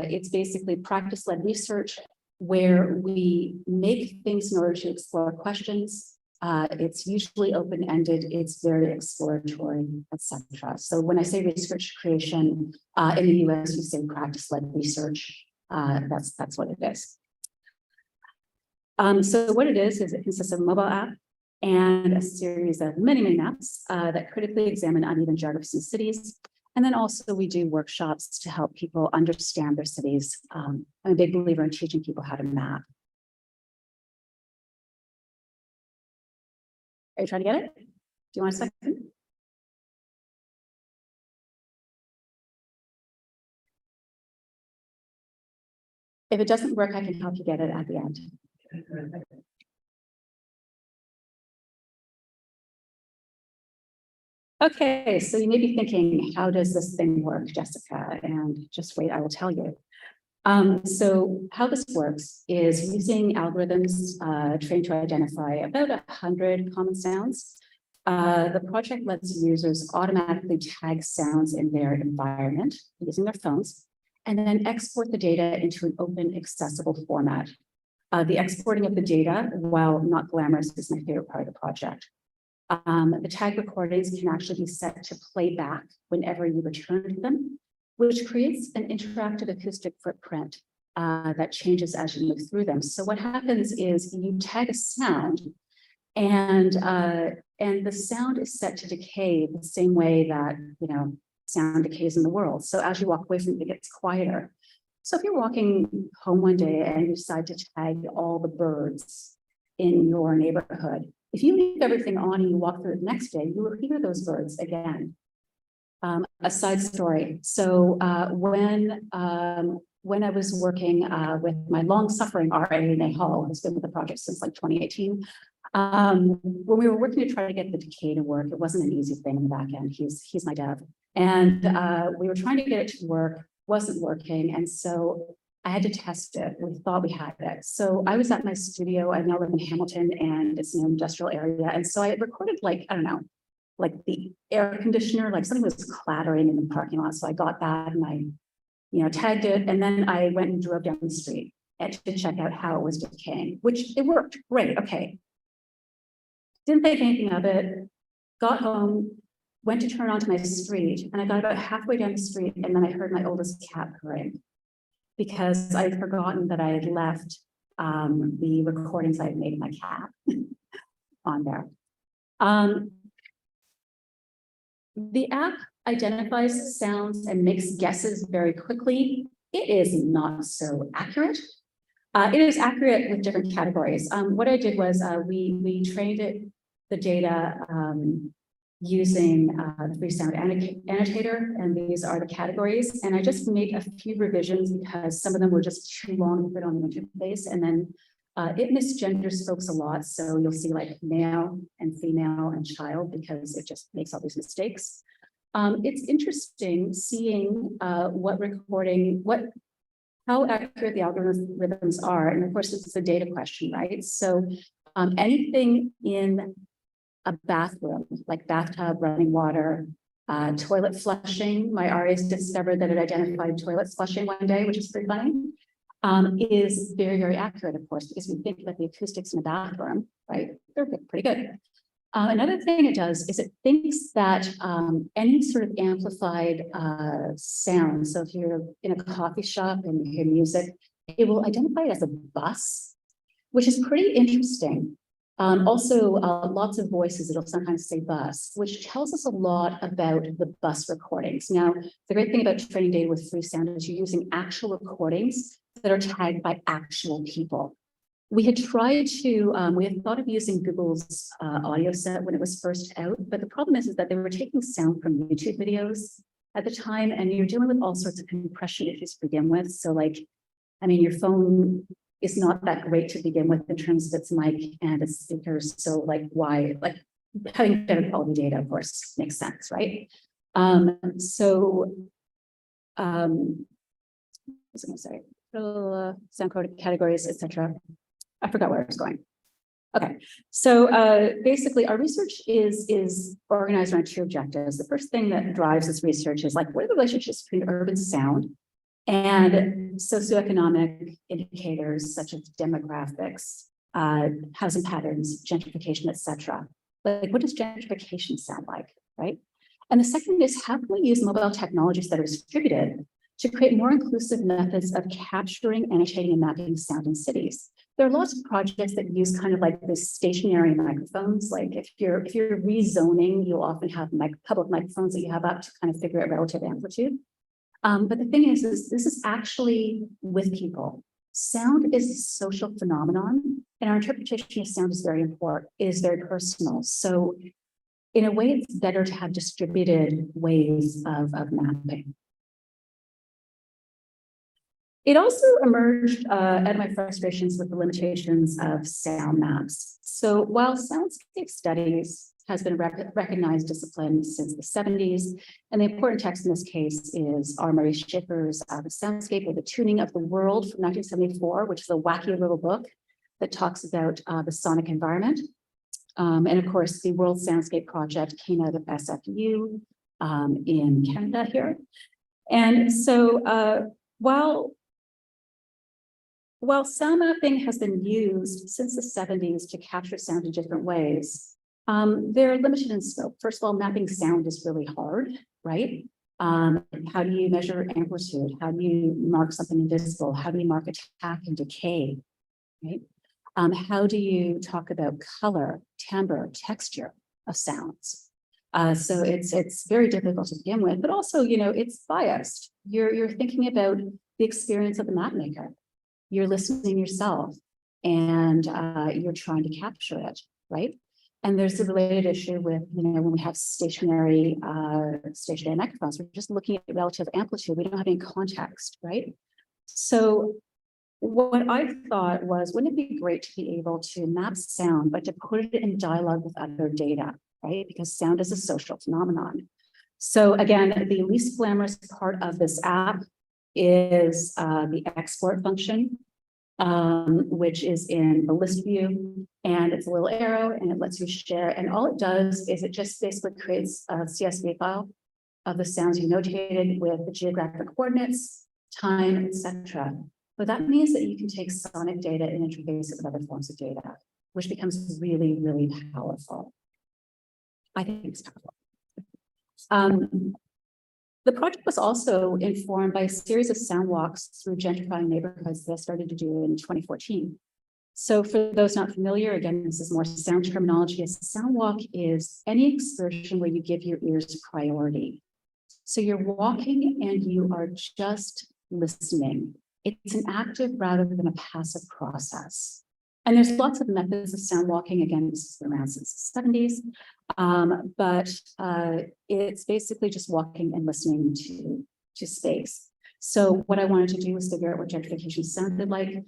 [SPEAKER 3] it's basically practice-led research where we make things in order to explore questions. It's usually open-ended, it's very exploratory, etc. So when I say research creation, in the US, we say practice-led research. That's what it is. So what it is it consists of a mobile app and a series of many maps that critically examine uneven geographies in cities. And then also we do workshops to help people understand their cities. I'm a big believer in teaching people how to map. Are you trying to get it? Do you want a second? If it doesn't work, I can help you get it at the end. Okay, so you may be thinking, how does this thing work, Jessica? And just wait, I will tell you. So how this works is using algorithms trained to identify about 100 common sounds. The project lets users automatically tag sounds in their environment using their phones, and then export the data into an open, accessible format. The exporting of the data, while not glamorous, is my favorite part of the project. The tag recordings can actually be set to play back whenever you return to them, which creates an interactive acoustic footprint that changes as you move through them. So what happens is you tag a sound, and the sound is set to decay the same way that sound decays in the world. So as you walk away from it, it gets quieter. So if you're walking home one day and you decide to tag all the birds in your neighborhood, if you leave everything on and you walk through it the next day, you will hear those birds again. A side story. So when I was working with my long-suffering RA, Renee Hall, who's been with the project since like 2018, when we were working to try to get the decay to work, it wasn't an easy thing in the back end. He's my dev. And we were trying to get it to work, wasn't working. And so I had to test it. We thought we had it. So I was at my studio. I now live in Hamilton, and it's an industrial area. And so I recorded like, I don't know, like the air conditioner, like something was clattering in the parking lot. So I got that and I, tagged it. And then I went and drove down the street to check out how it was decaying, which it worked great. Okay. Didn't think anything of it, got home, went to turn onto my street, and I got about halfway down the street, and then I heard my oldest cat purring because I had forgotten that I had left the recordings I had made of my cat on there. The app identifies sounds and makes guesses very quickly. It is not so accurate. It is accurate with different categories. What I did was we trained the data using the free sound annotator, and these are the categories. And I just made a few revisions because some of them were just too long to put on the interface, and then it misgenders folks a lot. So you'll see like male and female and child because it just makes all these mistakes. It's interesting seeing how accurate the algorithms are. And of course, this is a data question, right? So anything in a bathroom, like bathtub, running water, toilet flushing, my RAs discovered that it identified toilet flushing one day, which is pretty funny, is very, very accurate, of course, because we think about the acoustics in a bathroom, right? They're pretty good. Another thing it does is it thinks that any sort of amplified sound, so if you're in a coffee shop and you hear music, it will identify it as a bus, which is pretty interesting. Also, lots of voices, it'll sometimes say bus, which tells us a lot about the bus recordings. Now, the great thing about training data with free sound is you're using actual recordings that are tagged by actual people. We had tried to, we had thought of using Google's audio set when it was first out, but the problem is that they were taking sound from YouTube videos at the time, and you're dealing with all sorts of compression issues to begin with. So like, I mean, your phone is not that great to begin with in terms of its mic and its speakers. So like why, like having better quality data, of course, makes sense, right? What was I gonna say? Sound code categories, etc. I forgot where I was going. Okay, so basically our research is organized around two objectives. The first thing that drives this research is like, what are the relationships between urban sound and socioeconomic indicators such as demographics, housing patterns, gentrification, etc. Like, what does gentrification sound like, right? And the second is, how can we use mobile technologies that are distributed to create more inclusive methods of capturing, annotating, and mapping sound in cities? There are lots of projects that use kind of like this stationary microphones. Like if you're rezoning, you'll often have public microphones that you have up to kind of figure out relative amplitude. But the thing is this is actually with people. Sound is a social phenomenon, and our interpretation of sound is very important, is very personal. So in a way, it's better to have distributed ways of mapping. It also emerged out of my frustrations with the limitations of sound maps. So while soundscape studies has been a recognized discipline since the 70s, and the important text in this case is R. Murray Schafer's The Soundscape or the Tuning of the World from 1974, which is a wacky little book that talks about the sonic environment. And of course, the World Soundscape Project came out of SFU in Canada here. And so while sound mapping has been used since the 70s to capture sound in different ways, they're limited in scope. First of all, mapping sound is really hard, right? How do you measure amplitude? How do you mark something invisible? How do you mark attack and decay, right? How do you talk about color, timbre, texture of sounds? So it's very difficult to begin with, but also, you know, it's biased. You're thinking about the experience of the map maker. You're listening yourself, and you're trying to capture it, right? And there's a related issue with, you know, when we have stationary microphones, we're just looking at relative amplitude. We don't have any context, right? So what I thought was, wouldn't it be great to be able to map sound, but to put it in dialogue with other data, right? Because sound is a social phenomenon. So again, the least glamorous part of this app is the export function, which is in the list view, and it's a little arrow and it lets you share. And all it does is it just basically creates a CSV file of the sounds you notated with the geographic coordinates, time, etc. But that means that you can take sonic data and interface it with other forms of data, which becomes really, really powerful. I think it's powerful. The project was also informed by a series of sound walks through gentrifying neighborhoods that I started to do in 2014. So for those not familiar, again, this is more sound terminology. A sound walk is any excursion where you give your ears priority. So you're walking and you are just listening. It's an active rather than a passive process. And there's lots of methods of sound walking. Again, this has been around since the 70s. But it's basically just walking and listening to space. So what I wanted to do was figure out what gentrification sounded like.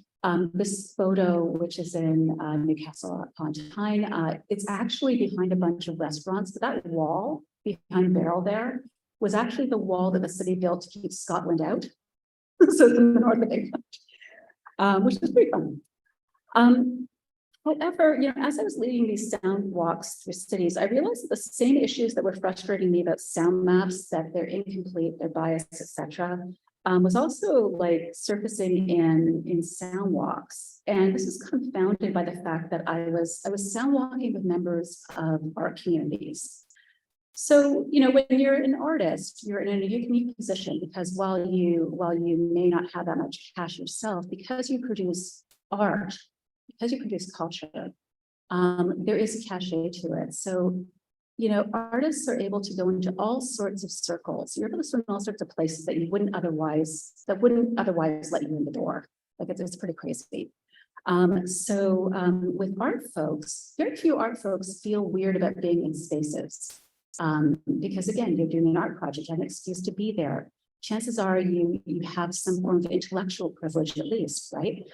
[SPEAKER 3] This photo, which is in Newcastle upon Tyne, it's actually behind a bunch of restaurants, but that wall behind Barrel there was actually the wall that the city built to keep Scotland out. So it's in the north of England, which is pretty fun. However, you know, as I was leading these sound walks through cities, I realized that the same issues that were frustrating me about sound maps, that they're incomplete, they're biased, etc., was also like surfacing in sound walks. And this is confounded by the fact that I was sound walking with members of our communities. So, you know, when you're an artist, you're in a unique position because while you may not have that much cash yourself, because you produce art, because you produce culture, there is a cachet to it. So, you know, artists are able to go into all sorts of circles. You're able to swim all sorts of places that wouldn't otherwise let you in the door. Like it's pretty crazy. With art folks, very few art folks feel weird about being in spaces. Because again, you're doing an art project, you have an excuse to be there. Chances are you have some form of intellectual privilege at least, right?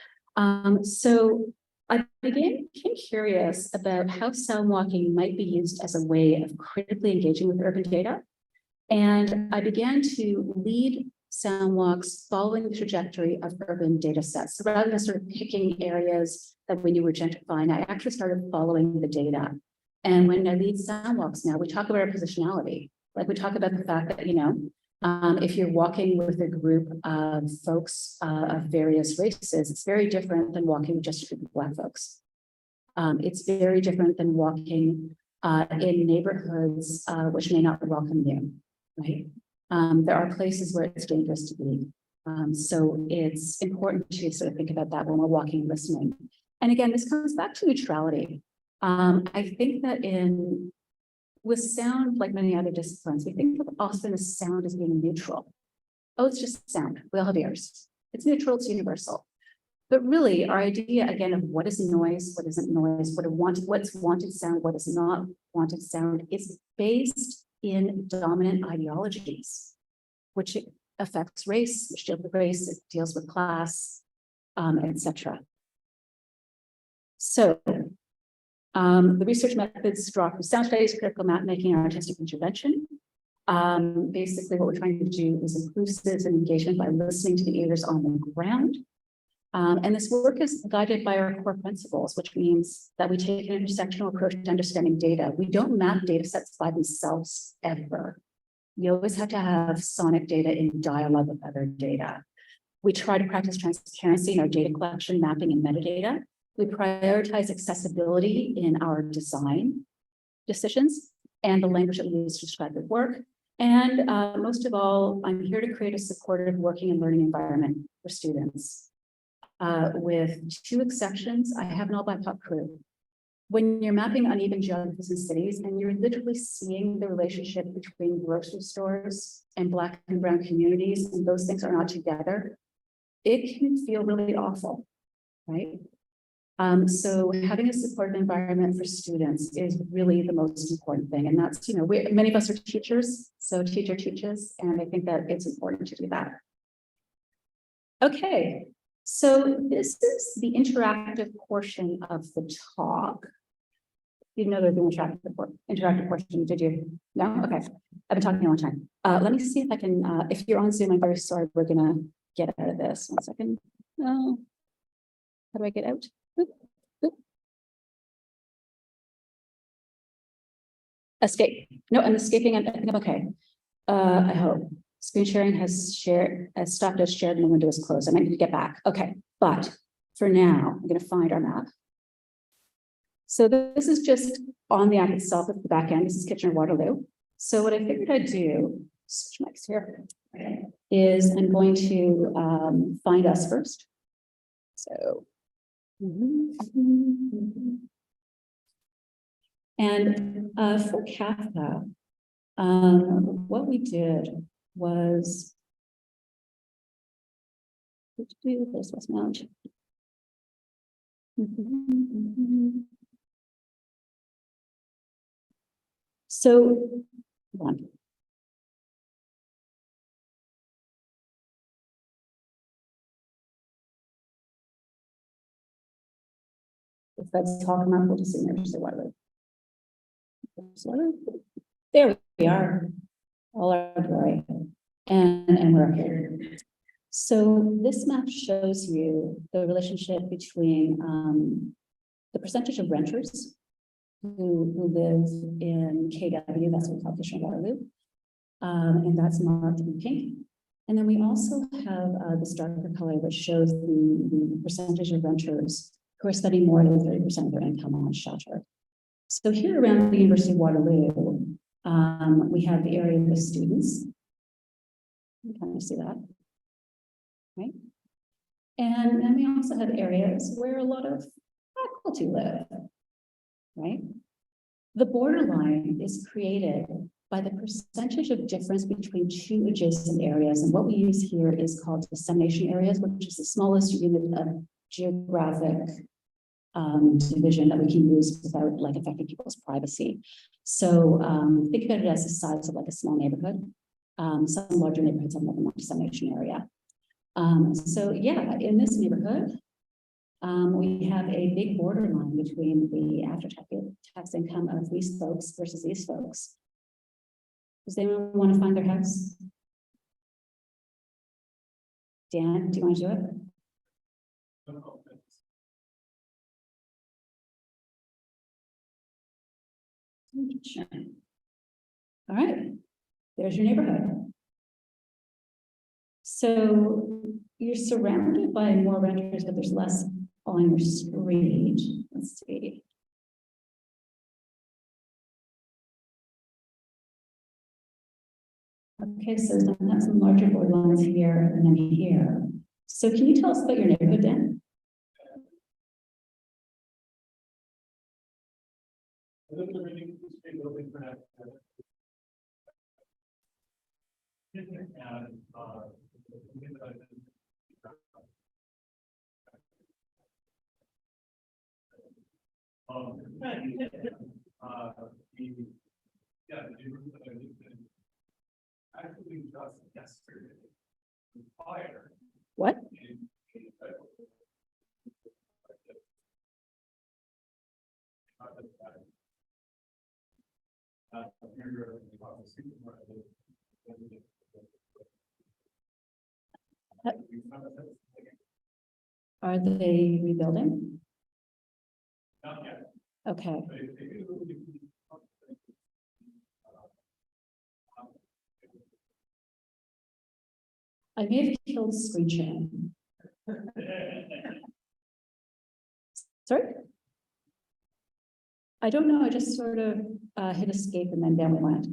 [SPEAKER 3] So I became curious about how sound walking might be used as a way of critically engaging with urban data. And I began to lead sound walks following the trajectory of urban data sets. So rather than sort of picking areas that we knew were gentrifying, I actually started following the data. And when I lead sound walks now, we talk about our positionality. Like we talk about the fact that, you know, if you're walking with a group of folks of various races, it's very different than walking with just a group of Black folks. It's very different than walking in neighborhoods which may not welcome you, right? There are places where it's dangerous to be. So it's important to sort of think about that when we're walking and listening. And again, this comes back to neutrality. I think that with sound, like many other disciplines, we think of often as sound as being neutral. Oh, it's just sound. We all have ears. It's neutral, it's universal. But really, our idea, again, of what is noise, what isn't noise, what's wanted sound, what is not wanted sound, is based in dominant ideologies, which affects race, which deals with race, it deals with class, etc. So the research methods draw from sound studies, critical map making, and artistic intervention. Basically, what we're trying to do is improve citizen engagement by listening to the ears on the ground. And this work is guided by our core principles, which means that we take an intersectional approach to understanding data. We don't map data sets by themselves ever. You always have to have sonic data in dialogue with other data. We try to practice transparency in our data collection, mapping, and metadata. We prioritize accessibility in our design decisions and the language that we use to describe the work. And most of all, I'm here to create a supportive working and learning environment for students. With two exceptions, I have an all-BIPOC crew. When you're mapping uneven geographies in cities and you're literally seeing the relationship between grocery stores and Black and brown communities, and those things are not together, it can feel really awful, right? So having a supportive environment for students is really the most important thing. And that's, many of us are teachers, so teacher teaches, and I think that it's important to do that. Okay, so this is the interactive portion of the talk. You know there's an interactive portion, did you? No? Okay, I've been talking a long time. Let me see if I can, if you're on Zoom, I'm very sorry, we're gonna get out of this. 1 second. No. How do I get out? Oop, oop. Escape. No, I'm escaping. I think I'm okay. I hope. Screen sharing has stopped as shared and the window is closed. I might need to get back. Okay, but for now, I'm going to find our map. So this is just on the app itself at the back end. This is Kitchener-Waterloo. So what I figured I'd do, switch mics here, is I'm going to find us first. So. And for Kafka, what we did was this was mount. So one. If that's talking about, we'll just see there's a water. There we are. All our glory. And we're up here. So this map shows you the relationship between the percentage of renters who live in KW, that's what we call Kitchener-Waterloo, and that's marked in pink. And then we also have this darker color, which shows the percentage of renters who are spending more than 30% of their income on shelter. So here around the University of Waterloo, we have the area of the students. You can kind of see that, right? And then we also have areas where a lot of faculty live, right? The borderline is created by the percentage of difference between two adjacent areas. And what we use here is called dissemination areas, which is the smallest unit of geographic division that we can use without affecting people's privacy. So think about it as the size of a small neighborhood. Some larger neighborhoods have more dissemination area. So yeah, in this neighborhood, we have a big borderline between the after-tax income of these folks versus these folks. Does anyone want to find their house? Dan, do you want to do it? Sure. All right, there's your neighborhood. So you're surrounded by more renters, but there's less on your street. Let's see. Okay, so we have some larger borderlines here and then here. So can you tell us about your neighborhood, Dan?
[SPEAKER 4] Actually, just yesterday,
[SPEAKER 3] What? Are they rebuilding? Okay. I may have killed the screen sharing. Sorry? I don't know, I just sort of hit escape and then down we went.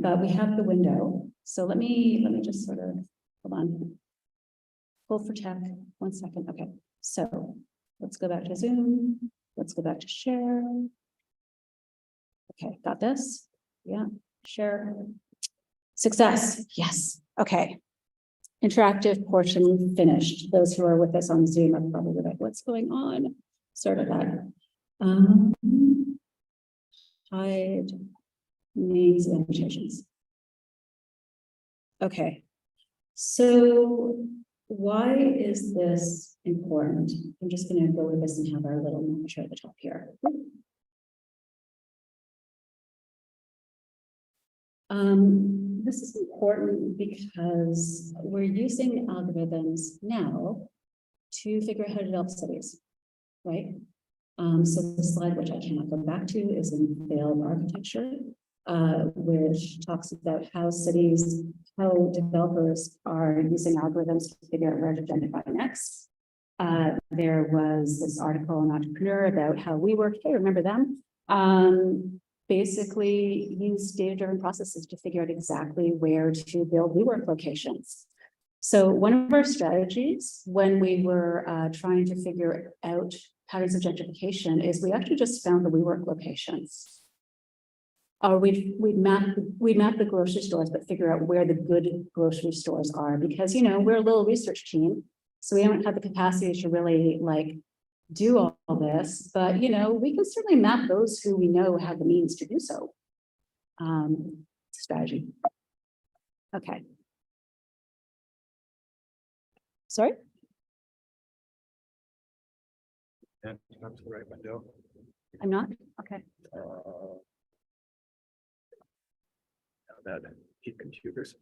[SPEAKER 3] But we have the window. So let me just sort of, hold on. Hold for tech, 1 second, okay. So let's go back to Zoom. Let's go back to share. Okay, got this? Yeah, share. Success, yes, okay. Interactive portion finished. Those who are with us on Zoom are probably like, what's going on? Sort of that. Hide names and invitations. Okay, so why is this important? I'm just going to go with this and have our little monitor at the top here. This is important because we're using algorithms now to figure out how to develop cities, right? So the slide, which I cannot go back to, is in failed architecture, which talks about how developers are using algorithms to figure out where to gentrify next. There was this article in Entrepreneur about how WeWork, hey, remember them? Basically use data-driven processes to figure out exactly where to build WeWork locations. So one of our strategies when we were trying to figure out patterns of gentrification is we actually just found the WeWork locations. We'd map the grocery stores, but figure out where the good grocery stores are, because we're a little research team, so we don't have the capacity to really do all this, but we can certainly map those who we know have the means to do so. Strategy. Okay. Sorry?
[SPEAKER 1] Yeah, not to the right window.
[SPEAKER 3] I'm not? Okay.
[SPEAKER 1] That keep computers.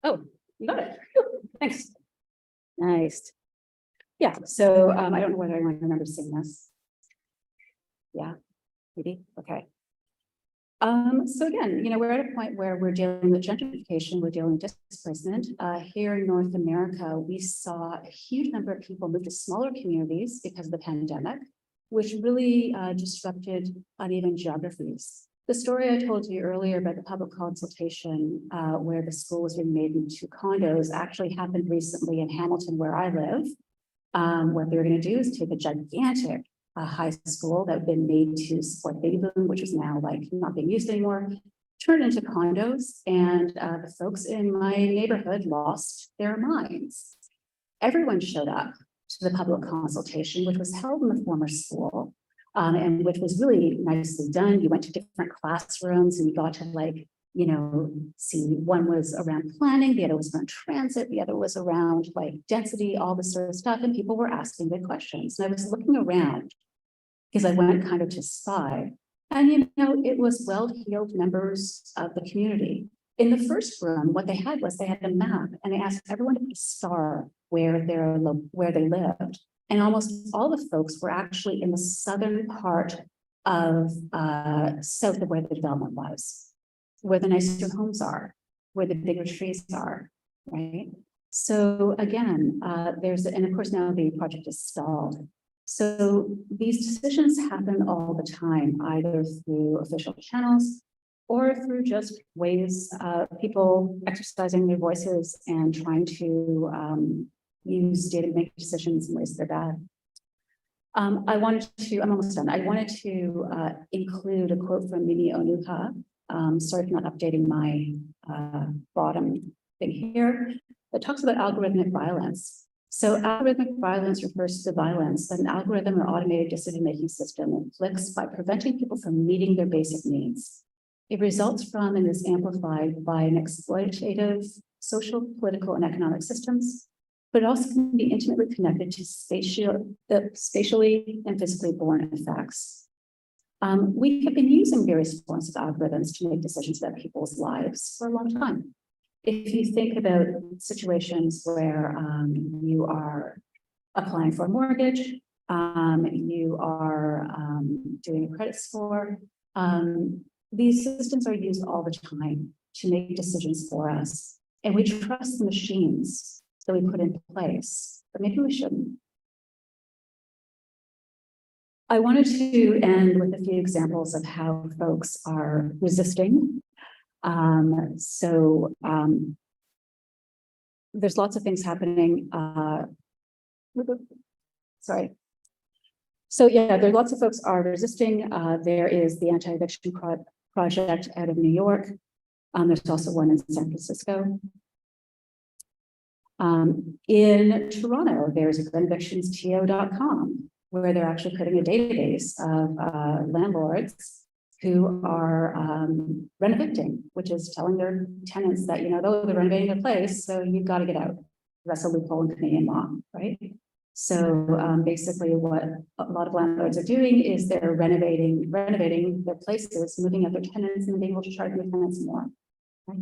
[SPEAKER 3] Oh, you got it. Thanks. Nice. Yeah, so I don't know whether anyone remembers seeing this. Yeah, maybe. Okay. So again, we're at a point where we're dealing with gentrification, we're dealing with displacement. Here in North America, we saw a huge number of people move to smaller communities because of the pandemic, which really disrupted uneven geographies. The story I told you earlier about the public consultation where the school was being made into condos actually happened recently in Hamilton, where I live. What they were going to do is take a gigantic high school that had been made to support baby boom, which is now not being used anymore, turn it into condos, and the folks in my neighborhood lost their minds. Everyone showed up to the public consultation, which was held in the former school, and which was really nicely done. You went to different classrooms and you got to see, one was around planning, the other was around transit, the other was around density, all this sort of stuff, and people were asking good questions. And I was looking around because I went kind of to spy, and it was well-heeled members of the community. In the first room, what they had a map, and they asked everyone to put a star where they lived. And almost all the folks were actually in the southern part of south of where the development was, where the nicer homes are, where the bigger trees are, right? So again, and of course now the project is stalled. So these decisions happen all the time, either through official channels or through just ways of people exercising their voices and trying to use data to make decisions in ways that are bad. I'm almost done. I wanted to include a quote from Mimi Onuka. Sorry for not updating my bottom thing here. That talks about algorithmic violence. So algorithmic violence refers to violence that an algorithm or automated decision-making system inflicts by preventing people from meeting their basic needs. It results from and is amplified by an exploitative social, political, and economic systems, but it also can be intimately connected to spatially and physically born effects. We have been using various forms of algorithms to make decisions about people's lives for a long time. If you think about situations where you are applying for a mortgage, you are doing a credit score, these systems are used all the time to make decisions for us. And we trust the machines that we put in place, but maybe we shouldn't. I wanted to end with a few examples of how folks are resisting. There's lots of things happening. Sorry. So yeah, there are lots of folks are resisting. There is the anti-eviction project out of New York. There's also one in San Francisco. In Toronto, there's evictionsto.com, where they're actually creating a database of landlords who are renovating, which is telling their tenants that, you know, they're renovating their place, so you've got to get out. That's a loophole in Canadian law, right? So basically what a lot of landlords are doing is they're renovating their places, moving out their tenants and being able to charge their tenants more, right?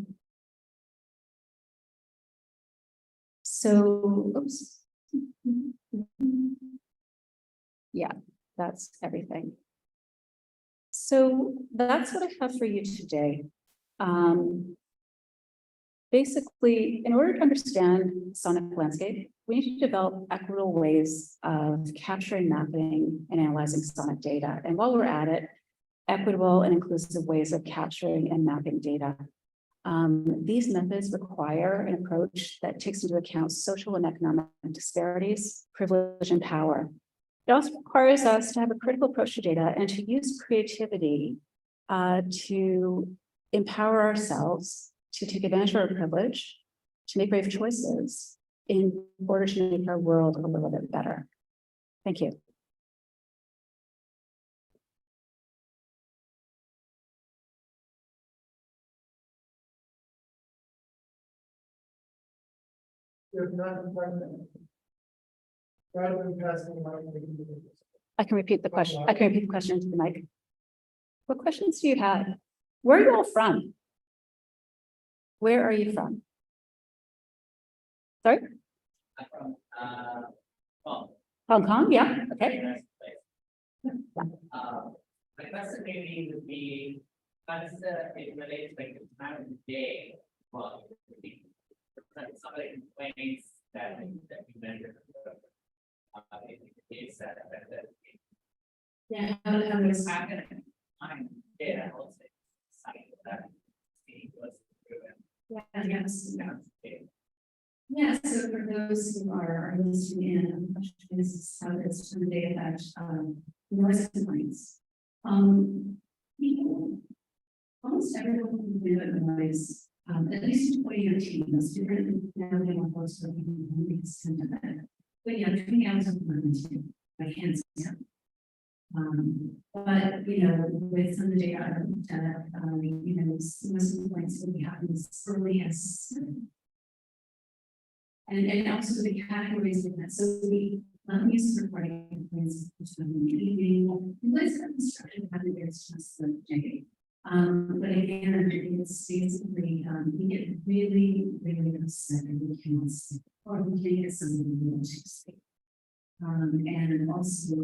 [SPEAKER 3] So, oops. Yeah, that's everything. So that's what I have for you today. Basically, in order to understand sonic landscape, we need to develop equitable ways of capturing, mapping, and analyzing sonic data. And while we're at it, equitable and inclusive ways of capturing and mapping data. These methods require an approach that takes into account social and economic disparities, privilege, and power. It also requires us to have a critical approach to data and to use creativity to empower ourselves to take advantage of our privilege, to make brave choices in order to make our world a little bit better. Thank you. I can repeat the question. I can repeat the question to the mic. What questions do you have? Where are you all from? Where are you from? Sorry?
[SPEAKER 4] I'm from
[SPEAKER 3] Hong Kong, yeah, okay.
[SPEAKER 4] My question maybe would be, how does it relate to like the time of the day? Well, somebody complains that you measure. Is that
[SPEAKER 3] Yeah,
[SPEAKER 4] how this happening? I'm data also citing that was proven.
[SPEAKER 3] yes. Yeah, so for those who are listening in, the question is how does the data affect noise complaints? People, almost everyone who live at noise, at least in 2019, those different now they want folks to be extent of it. But yeah, 20 hours of quarantine, I can't stand. But you know, with some of the data, you know, most complaints will be happening as early as 7. And also the categories of that. So we use recording complaints in the evening. Complaints are constructed having their just the day. But again, it's basically we get really, really upset and we can't sleep, or we can't get somebody to sleep. And also, I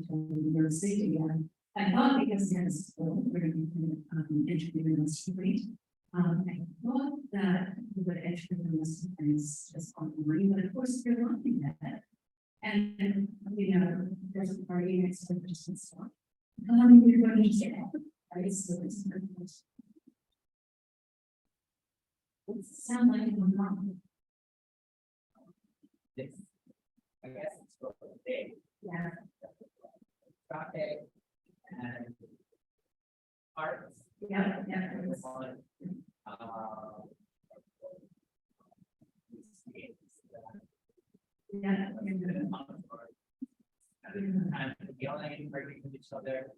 [SPEAKER 3] told you safety again. I thought because there's we're going to be interviewing us great. I thought that we would interview us just online, but of course they're not doing that. And you know, there's a party next to the person stop. You're going to get out, right? So it's it sounds like I'm wrong.
[SPEAKER 4] This, I guess it's for the day.
[SPEAKER 3] Yeah.
[SPEAKER 4] Traffic and arts.
[SPEAKER 3] Yeah.
[SPEAKER 5] Yeah.
[SPEAKER 4] And yelling, arguing with each other.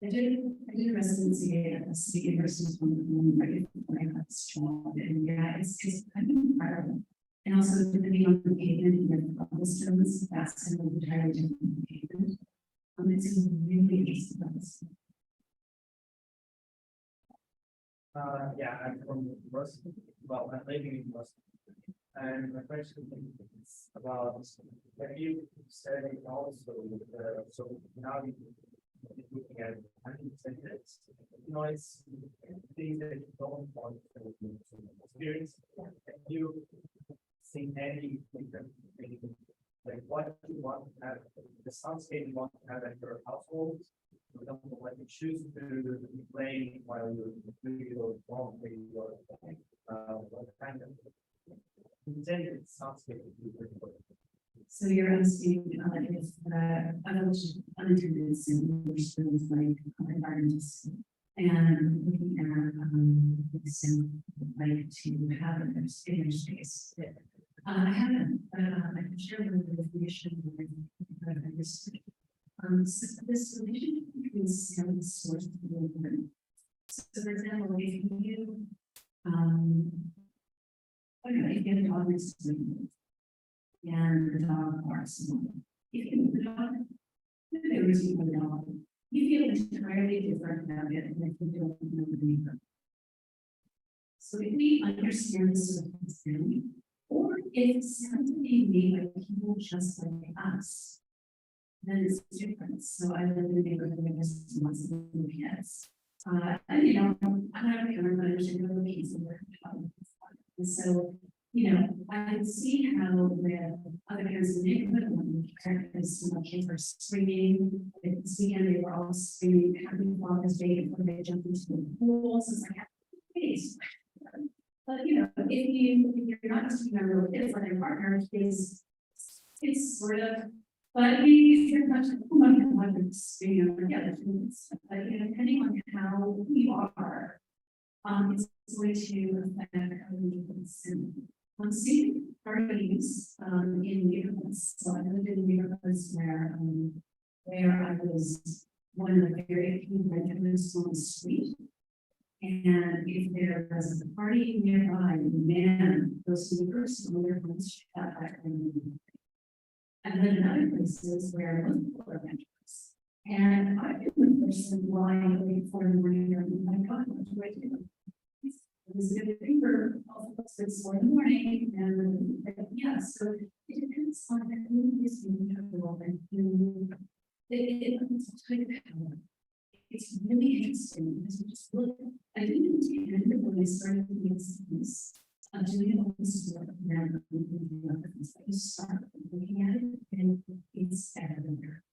[SPEAKER 5] I did residency at a state university when I got strong, and yeah, it's kind of incredible. And also depending on the pavement and the cobblestones, that's an entirely different pavement. It's really easy.
[SPEAKER 6] Yeah, I'm from Boston. Well, I'm living in Boston. And my question is about, have you studied also, so now you're looking at sentence, noise, things that you don't want to experience. Have you seen any, like what you want to have, the soundscape you want to have at your household? For example, what you choose to play while you're doing your phone, what kind of intended soundscape you prefer?
[SPEAKER 5] So you're asking if unintended which feels like environments and looking at some like to have an inner space. I haven't, I can share with the information so this relationship between sound and source is really important. So for example, if you if you have a dog next to you and the dog barks, if you move the dog, there is you the dog, you feel entirely different about it than if you don't know the neighbor. So if we understand the sort of sound, or if sounds are being made by people just like us, then it's different. So I live in a neighborhood where there's lots of little kids. And you know, I'm not a parent, but I understand the kids and work. And so, you know, I can see how with other parents in the neighborhood, when parents, kids are screaming, this weekend they were all screaming, happy Father's Day before they jump into the pool. So it's like, please. But you know, if you're not just remember what it is, like your partner is, it's sort of, but you're not like, oh my God, I'm screaming over the other things. But you know, depending on how you are, it's going to affect how you listen. Seeing parties in neighborhoods. So I lived in neighborhoods where I was one of the very few residents on the street. And if there was a party nearby, man, those neighbors on their homes shut back. And then in other places where most people are renters. And I've been the person lying for the morning or my God, what do I do? It was a good thing for all of us it's 4 in the morning, and yeah, so it depends on who is being comfortable and who it's a type of power. It's really interesting because we just look. I didn't intend it when I started doing this. Doing all this work now, I just start looking at it, and it's everywhere.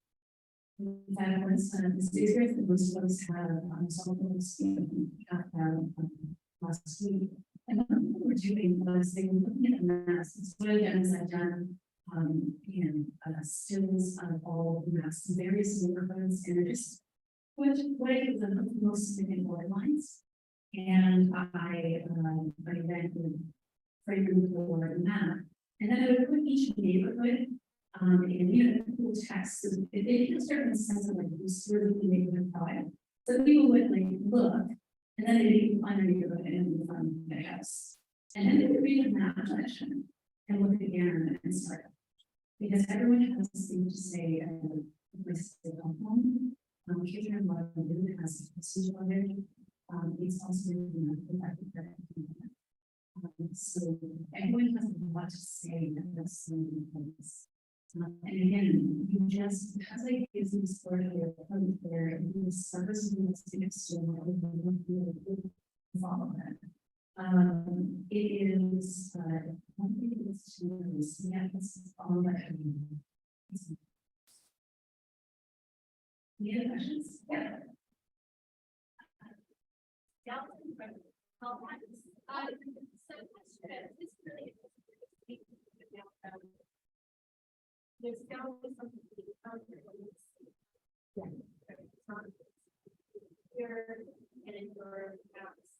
[SPEAKER 5] In fact, once this experience that most of us have, some of us last week, and what we're doing was they were looking at the maps. So what I've done is I've done stills of all the maps in various neighborhoods, and just what I did was I looked at the most significant water lines, and I then framed for the map, and then I would put each neighborhood in cool text. So it gives a certain sense of like who's sort of the neighborhood vibe. So people would like look. And then they find a neighborhood and find the house. And then they would read the map section and look again and start. Because everyone has something to say and places they come home. Kids are involved in it has questions on it. It's also so everyone has a lot to say that that's so place. And again, you just because I use this sort of where the service needs to get follow that. It is one thing is to see all that. Any other questions? Yeah.
[SPEAKER 7] There's definitely something to be out there. Here and in your house.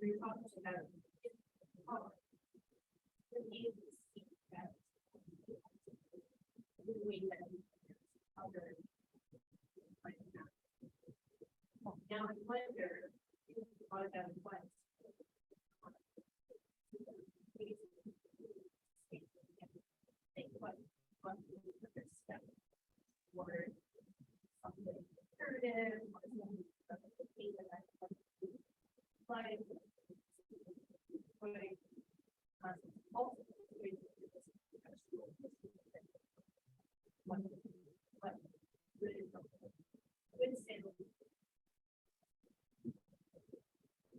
[SPEAKER 7] we're talking about. The need to see that. The way that. Other. Now, I wonder, if you thought about what. Think what the step. Or something alternative. Or something that I want to do. Like.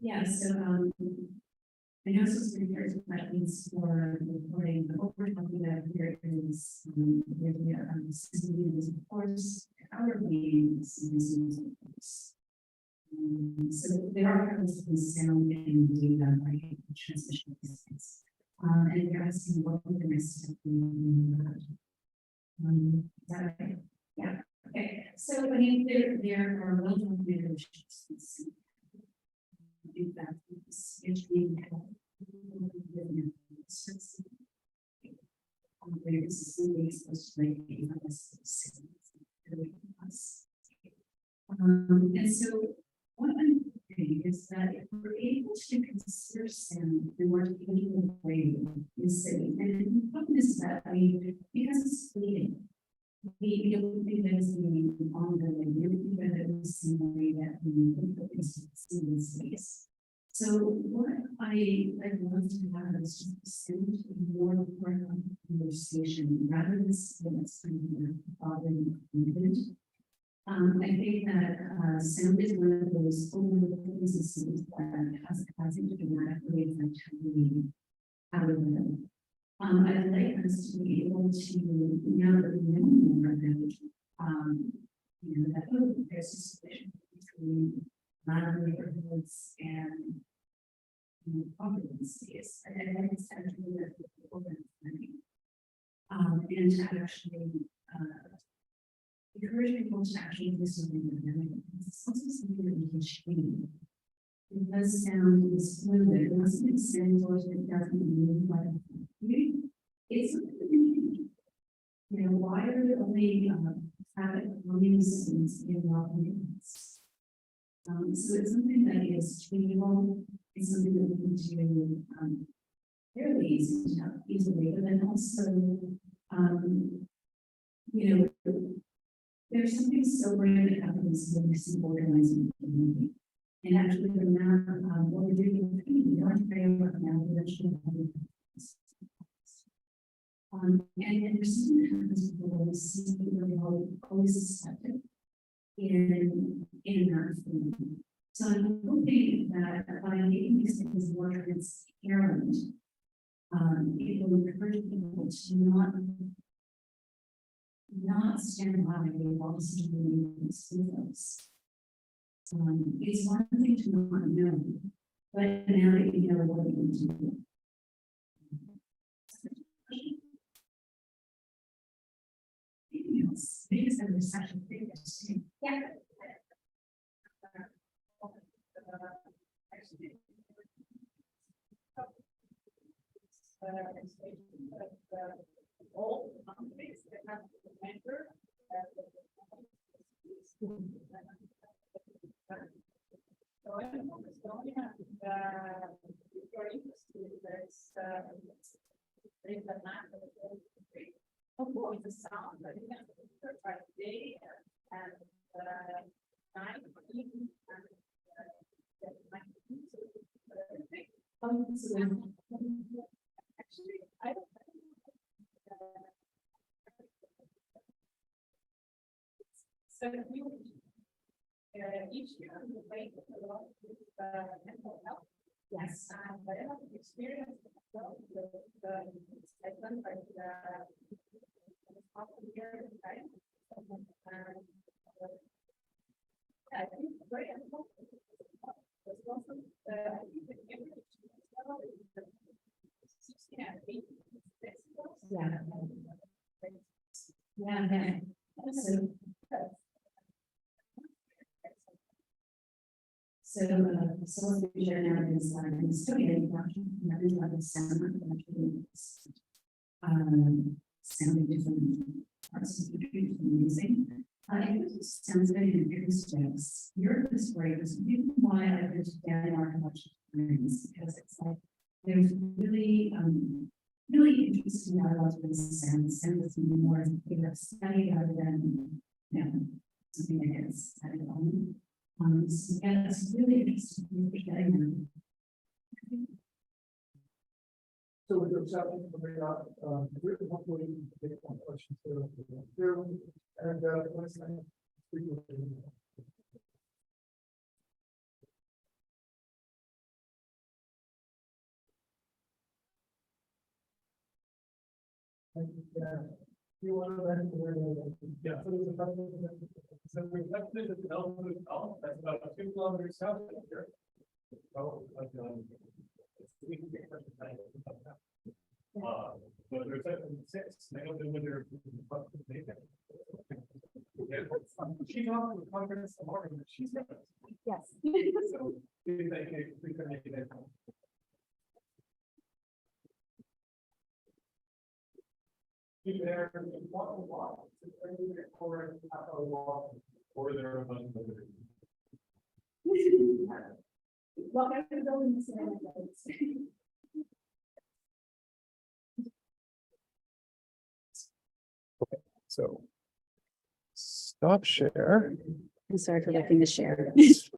[SPEAKER 5] Yeah, so, I know this is referred to questions for recording, but what we're talking about here is, systems, of course, our meetings, of course. So there are principles sound and data like transmission distance. And you're asking what would the next step be in that? Is that right? Yeah, okay. So I mean, there are well documented issues. In fact, it's usually and so what I'm thinking is that if we're able to consider sound in more tangible way in city, and the problem is that because it's fleeting, we don't think that it's being ongoing, we don't think that it was the same way that we put things in space. So what I'd love to have is just send more part of the conversation rather than something that's kind of already included. I think that sound is one of those overlooked businesses that has a dramatically affect how we live. I'd like us to be able to, now that we know more about, that there's a situation between neighborhoods and competencies, and I think it's actually that people are learning, and to actually encourage people to actually do something with them. It's also something that we can change. Because sound is fluid, once it extends or it doesn't move like it's something that we can change. Why are there only traffic warning systems in local neighborhoods? So it's something that is changeable. It's something that we can do fairly easily, but then also, there's something sobering that happens when we see organizing the community. And actually, the amount what we're doing in the community, we aren't very much now, we actually and there's something that happens when we see people always suspected in our community. So I'm hoping that by making these things more transparent, it will encourage people to not stand by while doing these things. It's one thing to not know, but now that you know what you do. Anything else? Maybe it's a session.
[SPEAKER 7] Yeah.
[SPEAKER 4] All companies that have the mentor. So I don't know, it's only have if you're interested, there's a map of of course the sound, but you can by day and night, evening, and actually, I don't so you each year we wait a lot with mental health.
[SPEAKER 5] Yes.
[SPEAKER 4] But I have experience the segment like here, right? I think very important. There's also I think the average is 16 and 18 decibels.
[SPEAKER 5] Yeah. So So, so we share now is, I'm still getting the sound. Sounding different parts of the country, amazing. It sounds good in acoustics. Europe is great. There's a reason why I've been to Denmark a bunch of times, because it's like, there's really, really interesting dialogues with sound. Sound is more, study rather than, something that gets added on. So yeah, it's really interesting.
[SPEAKER 2] So with your exception, we're hopefully take one question here. And let's speak with you. You want to
[SPEAKER 6] Yeah, so there's a couple so we left it at the Elmwood Elm, that's about 2 kilometers south of here. Oh, like, we can get that. But there's a 6, they don't know when they're. She's off to the conference tomorrow, but she's got.
[SPEAKER 3] Yes.
[SPEAKER 6] So we can make it. Be there, if you want to walk, or half hour walk, or there are a bunch of other.
[SPEAKER 3] Walk out the building.
[SPEAKER 1] So stop share.
[SPEAKER 3] I'm sorry for looking to share.